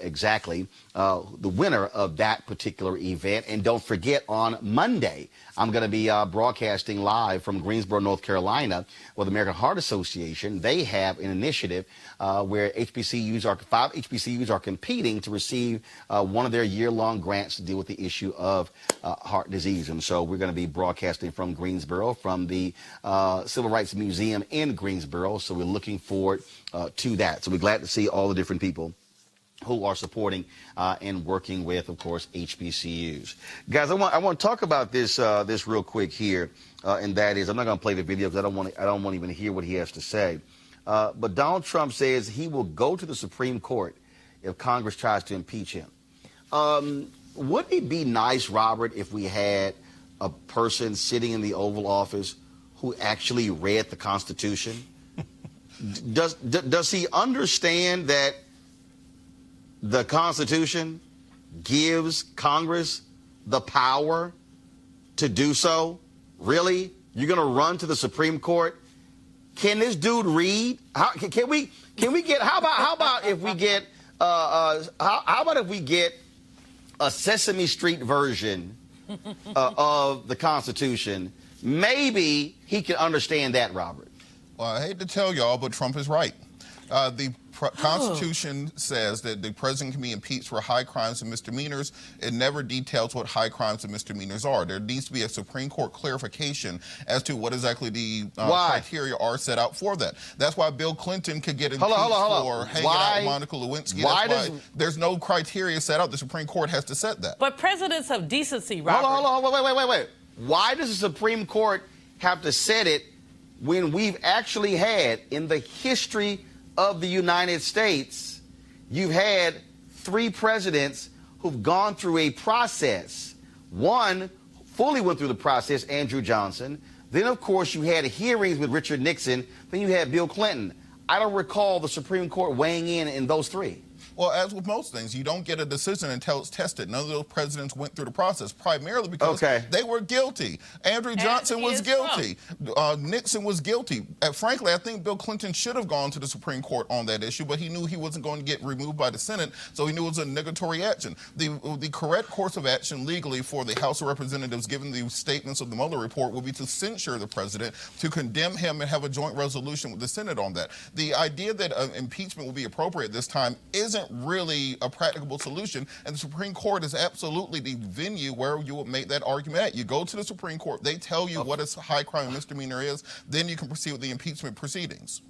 exactly the winner of that particular event. And don't forget, on Monday, I'm going to be broadcasting live from Greensboro, North Carolina, with the American Heart Association. They have an initiative where five HBCUs are competing to receive one of their year-long grants to deal with the issue of heart disease. And so we're going to be broadcasting from Greensboro, from the Civil Rights Museum in Greensboro. So we're looking forward to that. So we're glad to see all the different people who are supporting and working with, of course, HBCUs. Guys, I want to talk about this this real quick here, and that is, I'm not going to play the video because I don't want to even hear what he has to say. But Donald Trump says he will go to the Supreme Court if Congress tries to impeach him. Wouldn't it be nice, Robert, if we had a person sitting in the Oval Office who actually read the Constitution? Does he understand that the Constitution gives Congress the power to do so? Really? You're going to run to the Supreme Court? Can this dude read? How about if we get a Sesame Street version of the Constitution? Maybe he can understand that, Robert.
Well, I hate to tell y'all, but Trump is right. The Constitution says that the president can be impeached for high crimes and misdemeanors. It never details what high crimes and misdemeanors are. There needs to be a Supreme Court clarification as to what exactly the criteria are set out for that. That's why Bill Clinton could get impeached for hanging out with Monica Lewinsky. That's why there's no criteria set out. The Supreme Court has to set that.
But presidents have decency, Robert.
Wait. Why does the Supreme Court have to set it when we've actually had, in the history of the United States, you've had 3 presidents who've gone through a process. One fully went through the process, Andrew Johnson. Then, of course, you had hearings with Richard Nixon. Then you had Bill Clinton. I don't recall the Supreme Court weighing in those 3.
Well, as with most things, you don't get a decision until it's tested. None of those presidents went through the process, primarily because they were guilty. Andrew Johnson was guilty. Nixon was guilty. Frankly, I think Bill Clinton should have gone to the Supreme Court on that issue, but he knew he wasn't going to get removed by the Senate, so he knew it was a negatory action. The correct course of action legally for the House of Representatives, given the statements of the Mueller report, would be to censure the president, to condemn him, and have a joint resolution with the Senate on that. The idea that impeachment will be appropriate this time isn't really a practicable solution, and the Supreme Court is absolutely the venue where you would make that argument at. You go to the Supreme Court, they tell you what a high crime and misdemeanor is, then you can proceed with the impeachment proceedings.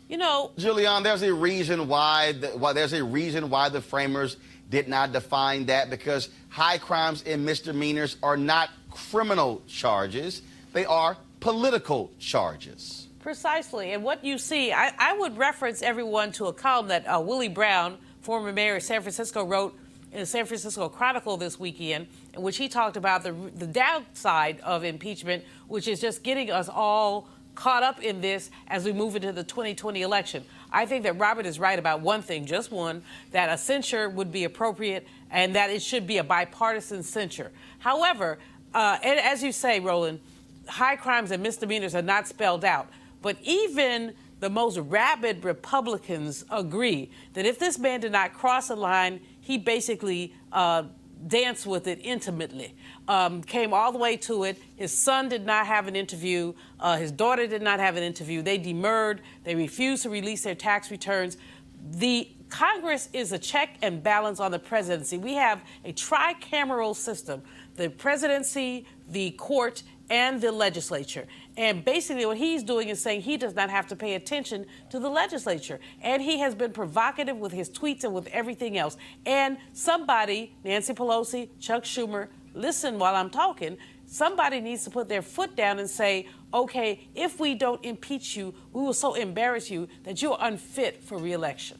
You know,
Julian, there's a reason why the framers did not define that, because high crimes and misdemeanors are not criminal charges, they are political charges.
Precisely. And what you see, I would reference everyone to a column that Willie Brown, former mayor of San Francisco, wrote in the San Francisco Chronicle this weekend, in which he talked about the downside of impeachment, which is just getting us all caught up in this as we move into the 2020 election. I think that Robert is right about one thing, just one, that a censure would be appropriate and that it should be a bipartisan censure. However, and as you say, Roland, high crimes and misdemeanors are not spelled out. But even the most rabid Republicans agree that if this man did not cross a line, he basically danced with it intimately, came all the way to it. His son did not have an interview. His daughter did not have an interview. They demurred. They refused to release their tax returns. The Congress is a check and balance on the presidency. We have a tricameral system, the presidency, the court, and the legislature. And basically what he's doing is saying he does not have to pay attention to the legislature. And he has been provocative with his tweets and with everything else. And somebody, Nancy Pelosi, Chuck Schumer, listen while I'm talking, somebody needs to put their foot down and say, okay, if we don't impeach you, we will so embarrass you that you're unfit for re-election.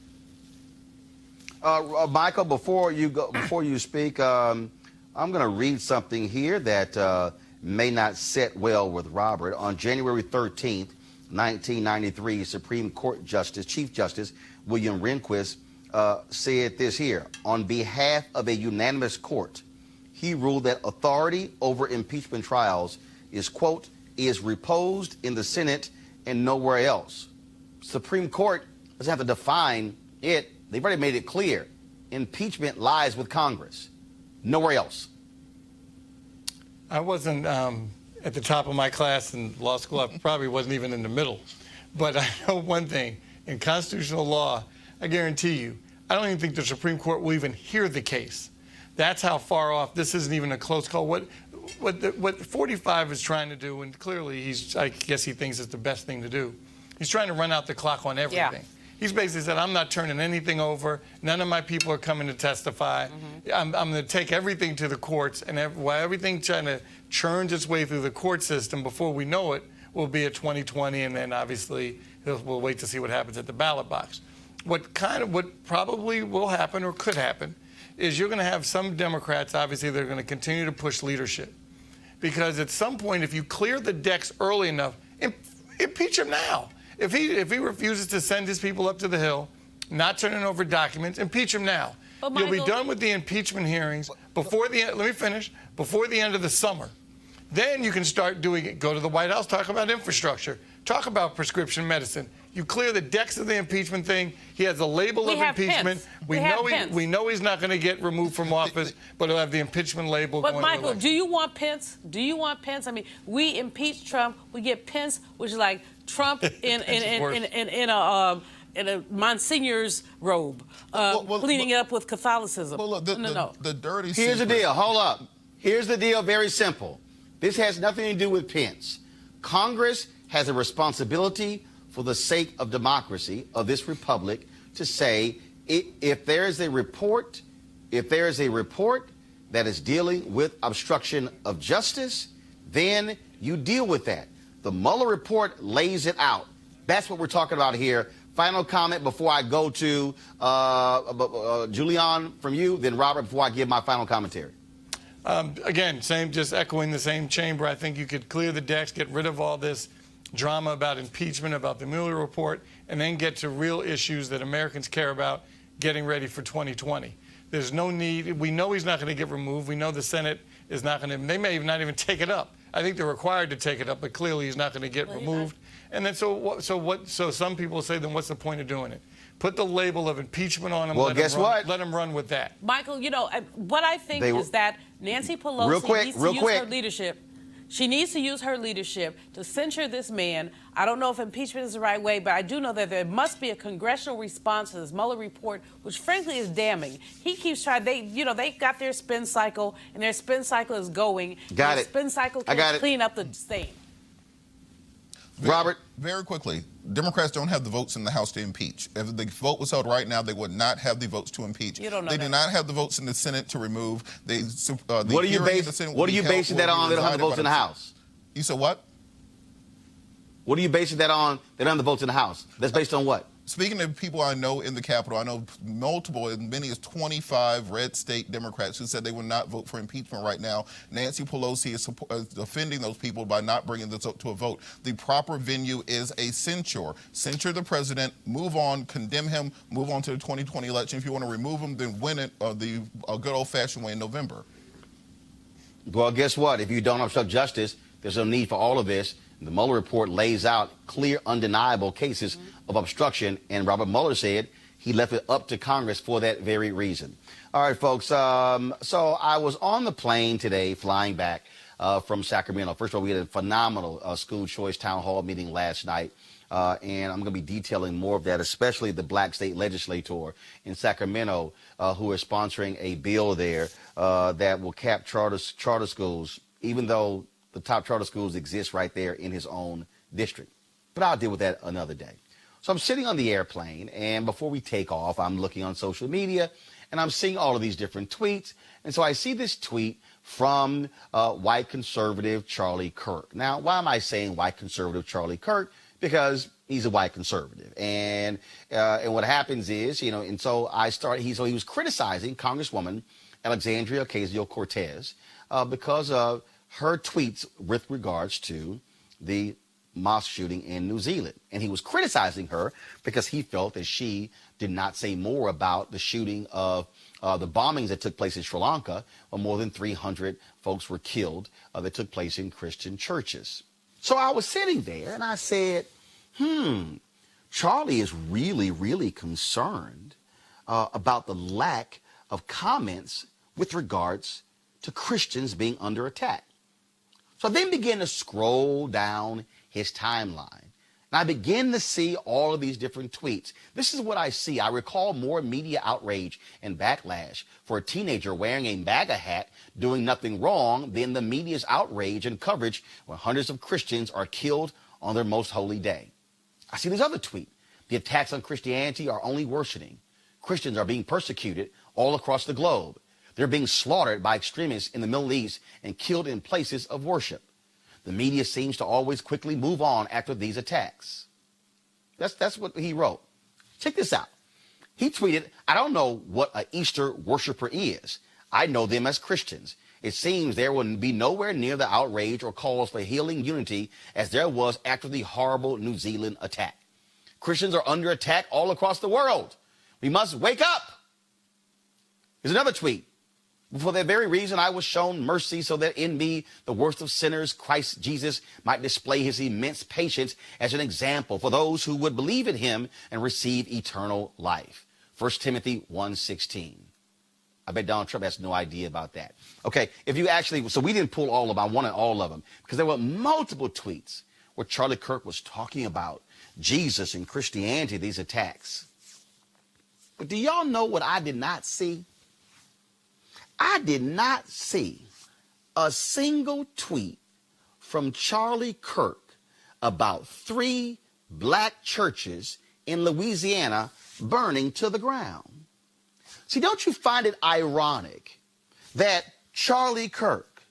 Michael, before you speak, I'm going to read something here that may not sit well with Robert. On January 13th, 1993, Supreme Court Chief Justice William Rehnquist said this here. On behalf of a unanimous court, he ruled that authority over impeachment trials is, quote, is reposed in the Senate and nowhere else. Supreme Court doesn't have to define it. They've already made it clear. Impeachment lies with Congress. Nowhere else.
I wasn't at the top of my class in law school. I probably wasn't even in the middle. But I know one thing. In constitutional law, I guarantee you, I don't even think the Supreme Court will even hear the case. That's how far off. This isn't even a close call. What 45 is trying to do, and clearly I guess he thinks it's the best thing to do, he's trying to run out the clock on everything. Yeah. He's basically said, I'm not turning anything over. None of my people are coming to testify. I'm going to take everything to the courts, and while everything trying to churns its way through the court system, before we know it, we'll be at 2020, and then obviously we'll wait to see what happens at the ballot box. What probably will happen or could happen is you're going to have some Democrats, obviously, that are going to continue to push leadership. Because at some point, if you clear the decks early enough, impeach him now. If he refuses to send his people up to the Hill, not turning over documents, impeach him now. You'll be done with the impeachment hearings before the end. Let me finish. Before the end of the summer. Then you can start doing it. Go to the White House, talk about infrastructure, talk about prescription medicine. You clear the decks of the impeachment thing. He has a label of impeachment. We know he's not going to get removed from office, but he'll have the impeachment label.
But Michael, do you want Pence? Do you want Pence? I mean, we impeach Trump. We get Pence, which is like Trump in a Monsignor's robe, cleaning it up with Catholicism.
Well, look, the dirty
Here's the deal. Hold up. Here's the deal. Very simple. This has nothing to do with Pence. Congress has a responsibility for the sake of democracy of this republic to say if there is a report that is dealing with obstruction of justice, then you deal with that. The Mueller report lays it out. That's what we're talking about here. Final comment before I go to Julian from you, then Robert before I give my final commentary.
Again, just echoing the same chamber. I think you could clear the decks, get rid of all this drama about impeachment, about the Mueller report, and then get to real issues that Americans care about getting ready for 2020. There's no need. We know he's not going to get removed. We know the Senate is not going to. They may not even take it up. I think they're required to take it up, but clearly he's not going to get removed. And then so some people say, then what's the point of doing it? Put the label of impeachment on him.
Well, guess what?
Let him run with that.
Michael, what I think is that Nancy Pelosi needs to use her leadership. She needs to use her leadership to censure this man. I don't know if impeachment is the right way, but I do know that there must be a congressional response to this Mueller report, which frankly is damning. He keeps trying. They got their spin cycle, and their spin cycle is going.
Got it.
Spin cycle can clean up the stain.
Robert?
Very quickly, Democrats don't have the votes in the House to impeach. If the vote was held right now, they would not have the votes to impeach.
You don't know
they
that.
do not have the votes in the Senate to remove.
What are you basing that on? They don't have the votes in the House.
You said what?
What are you basing that on? They don't have the votes in the House. That's based on what?
Speaking of people I know in the Capitol, I know multiple, as many as 25 red state Democrats who said they would not vote for impeachment right now. Nancy Pelosi is defending those people by not bringing this up to a vote. The proper venue is a censure. Censure the president, move on, condemn him, move on to the 2020 election. If you want to remove him, then win it the good old-fashioned way in November.
Well, guess what? If you don't obstruct justice, there's no need for all of this. The Mueller report lays out clear, undeniable cases of obstruction, and Robert Mueller said he left it up to Congress for that very reason. All right, folks. So I was on the plane today, flying back from Sacramento. First of all, we had a phenomenal school choice town hall meeting last night, and I'm going to be detailing more of that, especially the black state legislator in Sacramento who is sponsoring a bill there that will cap charter schools, even though the top charter schools exist right there in his own district. But I'll deal with that another day. So I'm sitting on the airplane, and before we take off, I'm looking on social media, and I'm seeing all of these different tweets. And so I see this tweet from white conservative Charlie Kirk. Now, why am I saying white conservative Charlie Kirk? Because he's a white conservative. And what happens is, he was criticizing Congresswoman Alexandria Ocasio-Cortez because of her tweets with regards to the mosque shooting in New Zealand. And he was criticizing her because he felt that she did not say more about the shooting of the bombings that took place in Sri Lanka, where more than 300 folks were killed that took place in Christian churches. So I was sitting there and I said, Charlie is really, really concerned about the lack of comments with regards to Christians being under attack. So I then began to scroll down his timeline, and I began to see all of these different tweets. This is what I see. I recall more media outrage and backlash for a teenager wearing a MAGA hat doing nothing wrong than the media's outrage and coverage when hundreds of Christians are killed on their most holy day. I see this other tweet. The attacks on Christianity are only worsening. Christians are being persecuted all across the globe. They're being slaughtered by extremists in the Middle East and killed in places of worship. The media seems to always quickly move on after these attacks. That's what he wrote. Check this out. He tweeted, I don't know what an Easter worshiper is. I know them as Christians. It seems there will be nowhere near the outrage or calls for healing unity as there was after the horrible New Zealand attack. Christians are under attack all across the world. We must wake up. Here's another tweet. For that very reason, I was shown mercy so that in me, the worst of sinners, Christ Jesus, might display his immense patience as an example for those who would believe in him and receive eternal life. 1 Timothy 1:16. I bet Donald Trump has no idea about that. Okay, so we didn't pull all of them. I wanted all of them because there were multiple tweets where Charlie Kirk was talking about Jesus and Christianity, these attacks. But do y'all know what I did not see? I did not see a single tweet from Charlie Kirk about 3 black churches in Louisiana burning to the ground. See, don't you find it ironic that Charlie Kirk,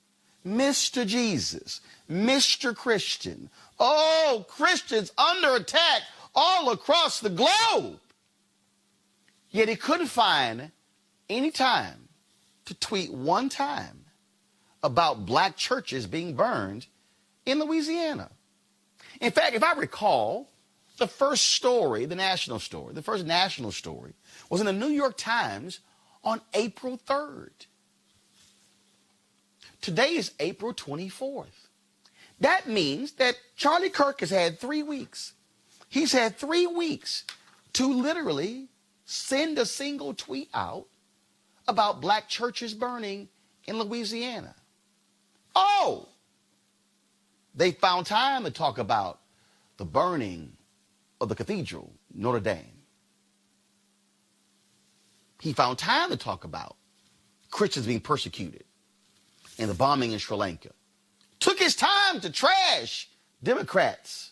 Mr. Jesus, Mr. Christian, Christians under attack all across the globe, yet he couldn't find any time to tweet one time about black churches being burned in Louisiana. In fact, if I recall, the first national story was in the New York Times on April 3rd. Today is April 24th. That means that Charlie Kirk has had 3 weeks. He's had 3 weeks to literally send a single tweet out about black churches burning in Louisiana. They found time to talk about the burning of the cathedral, Notre Dame. He found time to talk about Christians being persecuted and the bombing in Sri Lanka. Took his time to trash Democrats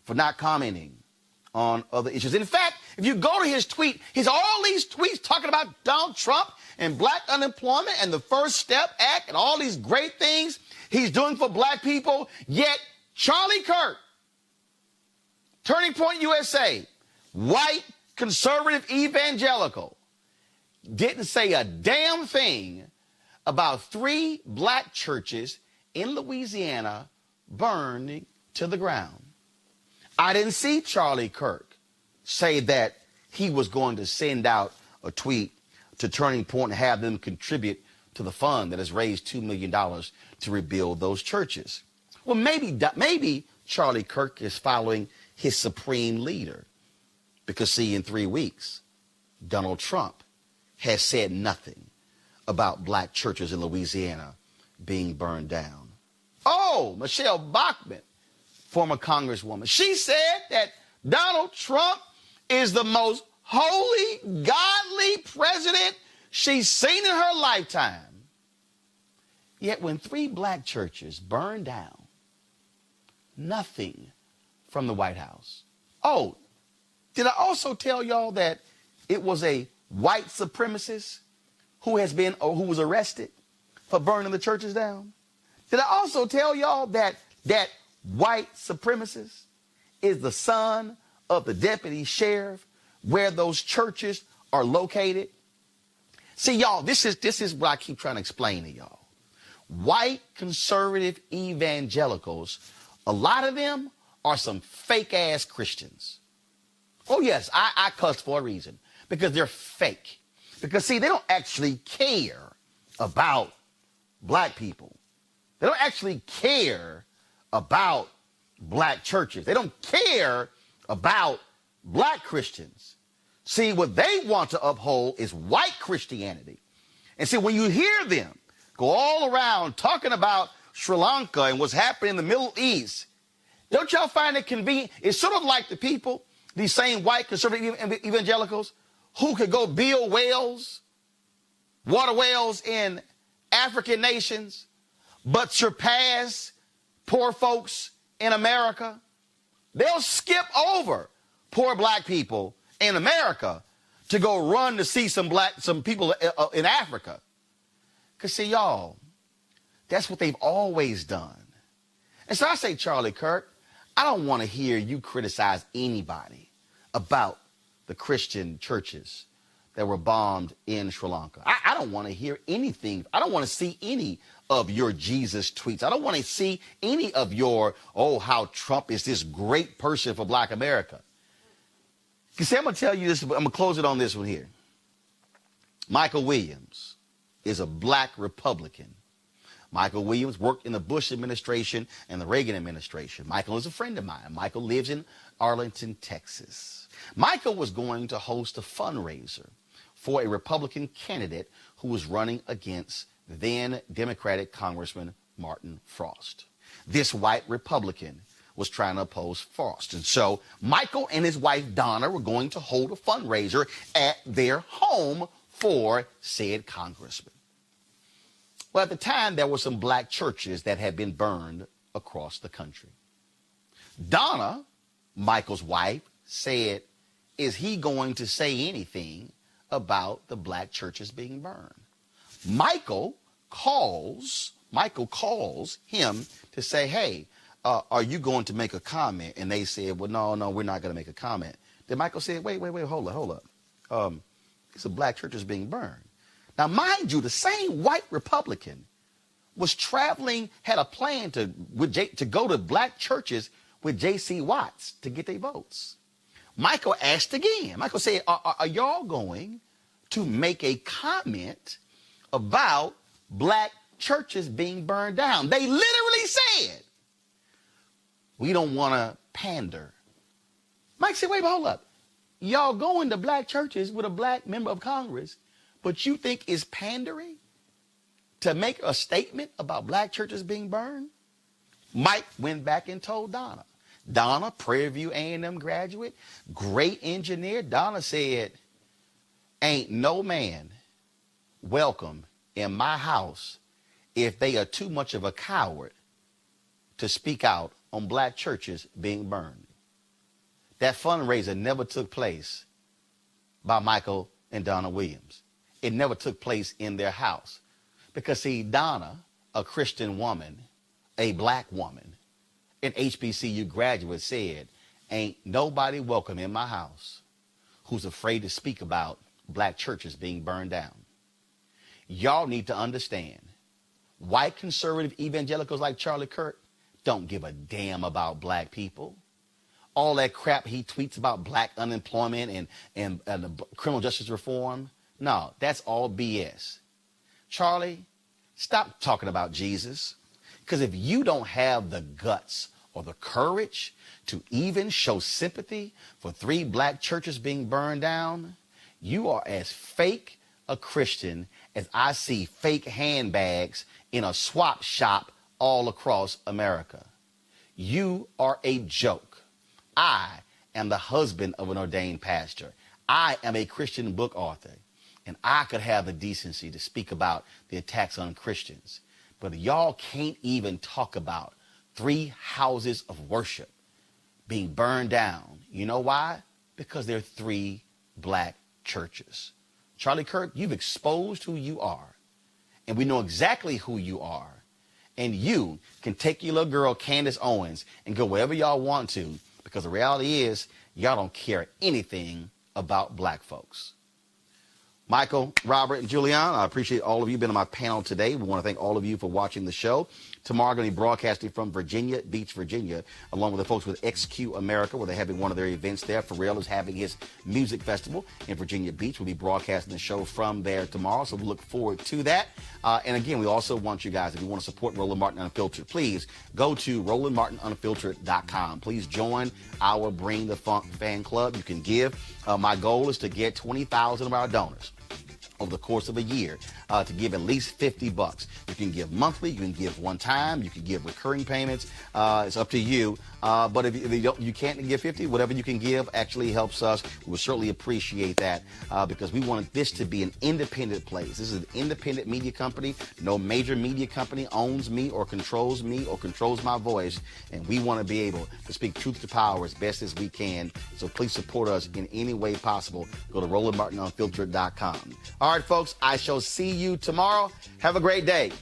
for not commenting on other issues. In fact, if you go to his tweet, he's all these tweets talking about Donald Trump and black unemployment and the First Step Act and all these great things he's doing for black people. Yet Charlie Kirk, Turning Point USA, white conservative evangelical didn't say a damn thing about 3 black churches in Louisiana burning to the ground. I didn't see Charlie Kirk say that he was going to send out a tweet to Turning Point and have them contribute to the fund that has raised $2 million to rebuild those churches. Well, maybe Charlie Kirk is following his supreme leader, because see, in 3 weeks, Donald Trump has said nothing about black churches in Louisiana being burned down. Oh, Michelle Bachmann, former Congresswoman, she said that Donald Trump is the most holy, godly president she's seen in her lifetime. Yet when 3 black churches burned down, nothing from the White House. Oh, did I also tell y'all that it was a white supremacist who was arrested for burning the churches down? Did I also tell y'all that that white supremacist is the son of the deputy sheriff where those churches are located? See, y'all, this is what I keep trying to explain to y'all. White conservative evangelicals, a lot of them are some fake ass Christians. Oh yes, I cuss for a reason, because they're fake. Because see, they don't actually care about black people. They don't actually care about black churches. They don't care about black Christians. See, what they want to uphold is white Christianity. And see, when you hear them go all around talking about Sri Lanka and what's happening in the Middle East, don't y'all find it convenient? It's sort of like the people, these same white conservative evangelicals, who could go build wells, water wells in African nations, but surpass poor folks in America. They'll skip over poor black people in America to go run to see some people in Africa. Because see, y'all, that's what they've always done. And so I say, Charlie Kirk, I don't want to hear you criticize anybody about the Christian churches that were bombed in Sri Lanka. I don't want to hear anything. I don't want to see any of your Jesus tweets. I don't want to see any of your, oh, how Trump is this great person for black America. You see, I'm going to tell you this, I'm going to close it on this one here. Michael Williams is a black Republican. Michael Williams worked in the Bush administration and the Reagan administration. Michael is a friend of mine. Michael lives in Arlington, Texas. Michael was going to host a fundraiser for a Republican candidate who was running against then Democratic Congressman Martin Frost. This white Republican was trying to oppose Frost. And so Michael and his wife Donna were going to hold a fundraiser at their home for said congressman. Well, at the time, there were some black churches that had been burned across the country. Donna, Michael's wife, said, is he going to say anything about the black churches being burned? Michael calls him to say, hey, are you going to make a comment? And they said, well, no, we're not going to make a comment. Then Michael said, wait, hold up. It's a black churches being burned. Now, mind you, the same white Republican was traveling, had a plan to go to black churches with J.C. Watts to get their votes. Michael asked again. Michael said, are y'all going to make a comment about black churches being burned down? They literally said, we don't want to pander. Mike said, wait, hold up. Y'all going to black churches with a black member of Congress, but you think it's pandering to make a statement about black churches being burned? Mike went back and told Donna. Donna, Prairie View A&M graduate, great engineer. Donna said, ain't no man welcome in my house if they are too much of a coward to speak out on black churches being burned. That fundraiser never took place by Michael and Donna Williams. It never took place in their house. Because see, Donna, a Christian woman, a black woman, an HBCU graduate, said, Ain't nobody welcome in my house who's afraid to speak about black churches being burned down. Y'all need to understand, white conservative evangelicals like Charlie Kirk don't give a damn about black people. All that crap he tweets about black unemployment and the criminal justice reform, no, that's all BS. Charlie, stop talking about Jesus, because if you don't have the guts or the courage to even show sympathy for 3 black churches being burned down, you are as fake a Christian as I see fake handbags in a swap shop all across America. You are a joke. I am the husband of an ordained pastor. I am a Christian book author, and I could have the decency to speak about the attacks on Christians. But y'all can't even talk about 3 houses of worship being burned down. You know why? Because they're 3 black churches. Charlie Kirk, you've exposed who you are, and we know exactly who you are. And you can take your little girl, Candace Owens, and go wherever y'all want to, because the reality is y'all don't care anything about black folks. Michael, Robert, and Julianne, I appreciate all of you being on my panel today. We want to thank all of you for watching the show. Tomorrow, I'm going to be broadcasting from Virginia Beach, Virginia, along with the folks with XQ America, where they're having one of their events there. Pharrell is having his music festival in Virginia Beach. We'll be broadcasting the show from there tomorrow, so we look forward to that. And again, we also want you guys, if you want to support Roland Martin Unfiltered, please go to RolandMartinUnfiltered.com. Please join our Bring the Funk fan club. You can give. My goal is to get 20,000 of our donors over the course of a year to give at least $50. You can give monthly, you can give one time, you can give recurring payments. It's up to you. But if you can't give 50, whatever you can give actually helps us. We will certainly appreciate that because we want this to be an independent place. This is an independent media company. No major media company owns me or controls my voice. And we want to be able to speak truth to power as best as we can. So please support us in any way possible. Go to RolandMartinUnfiltered.com. All right, folks, I shall see you tomorrow. Have a great day.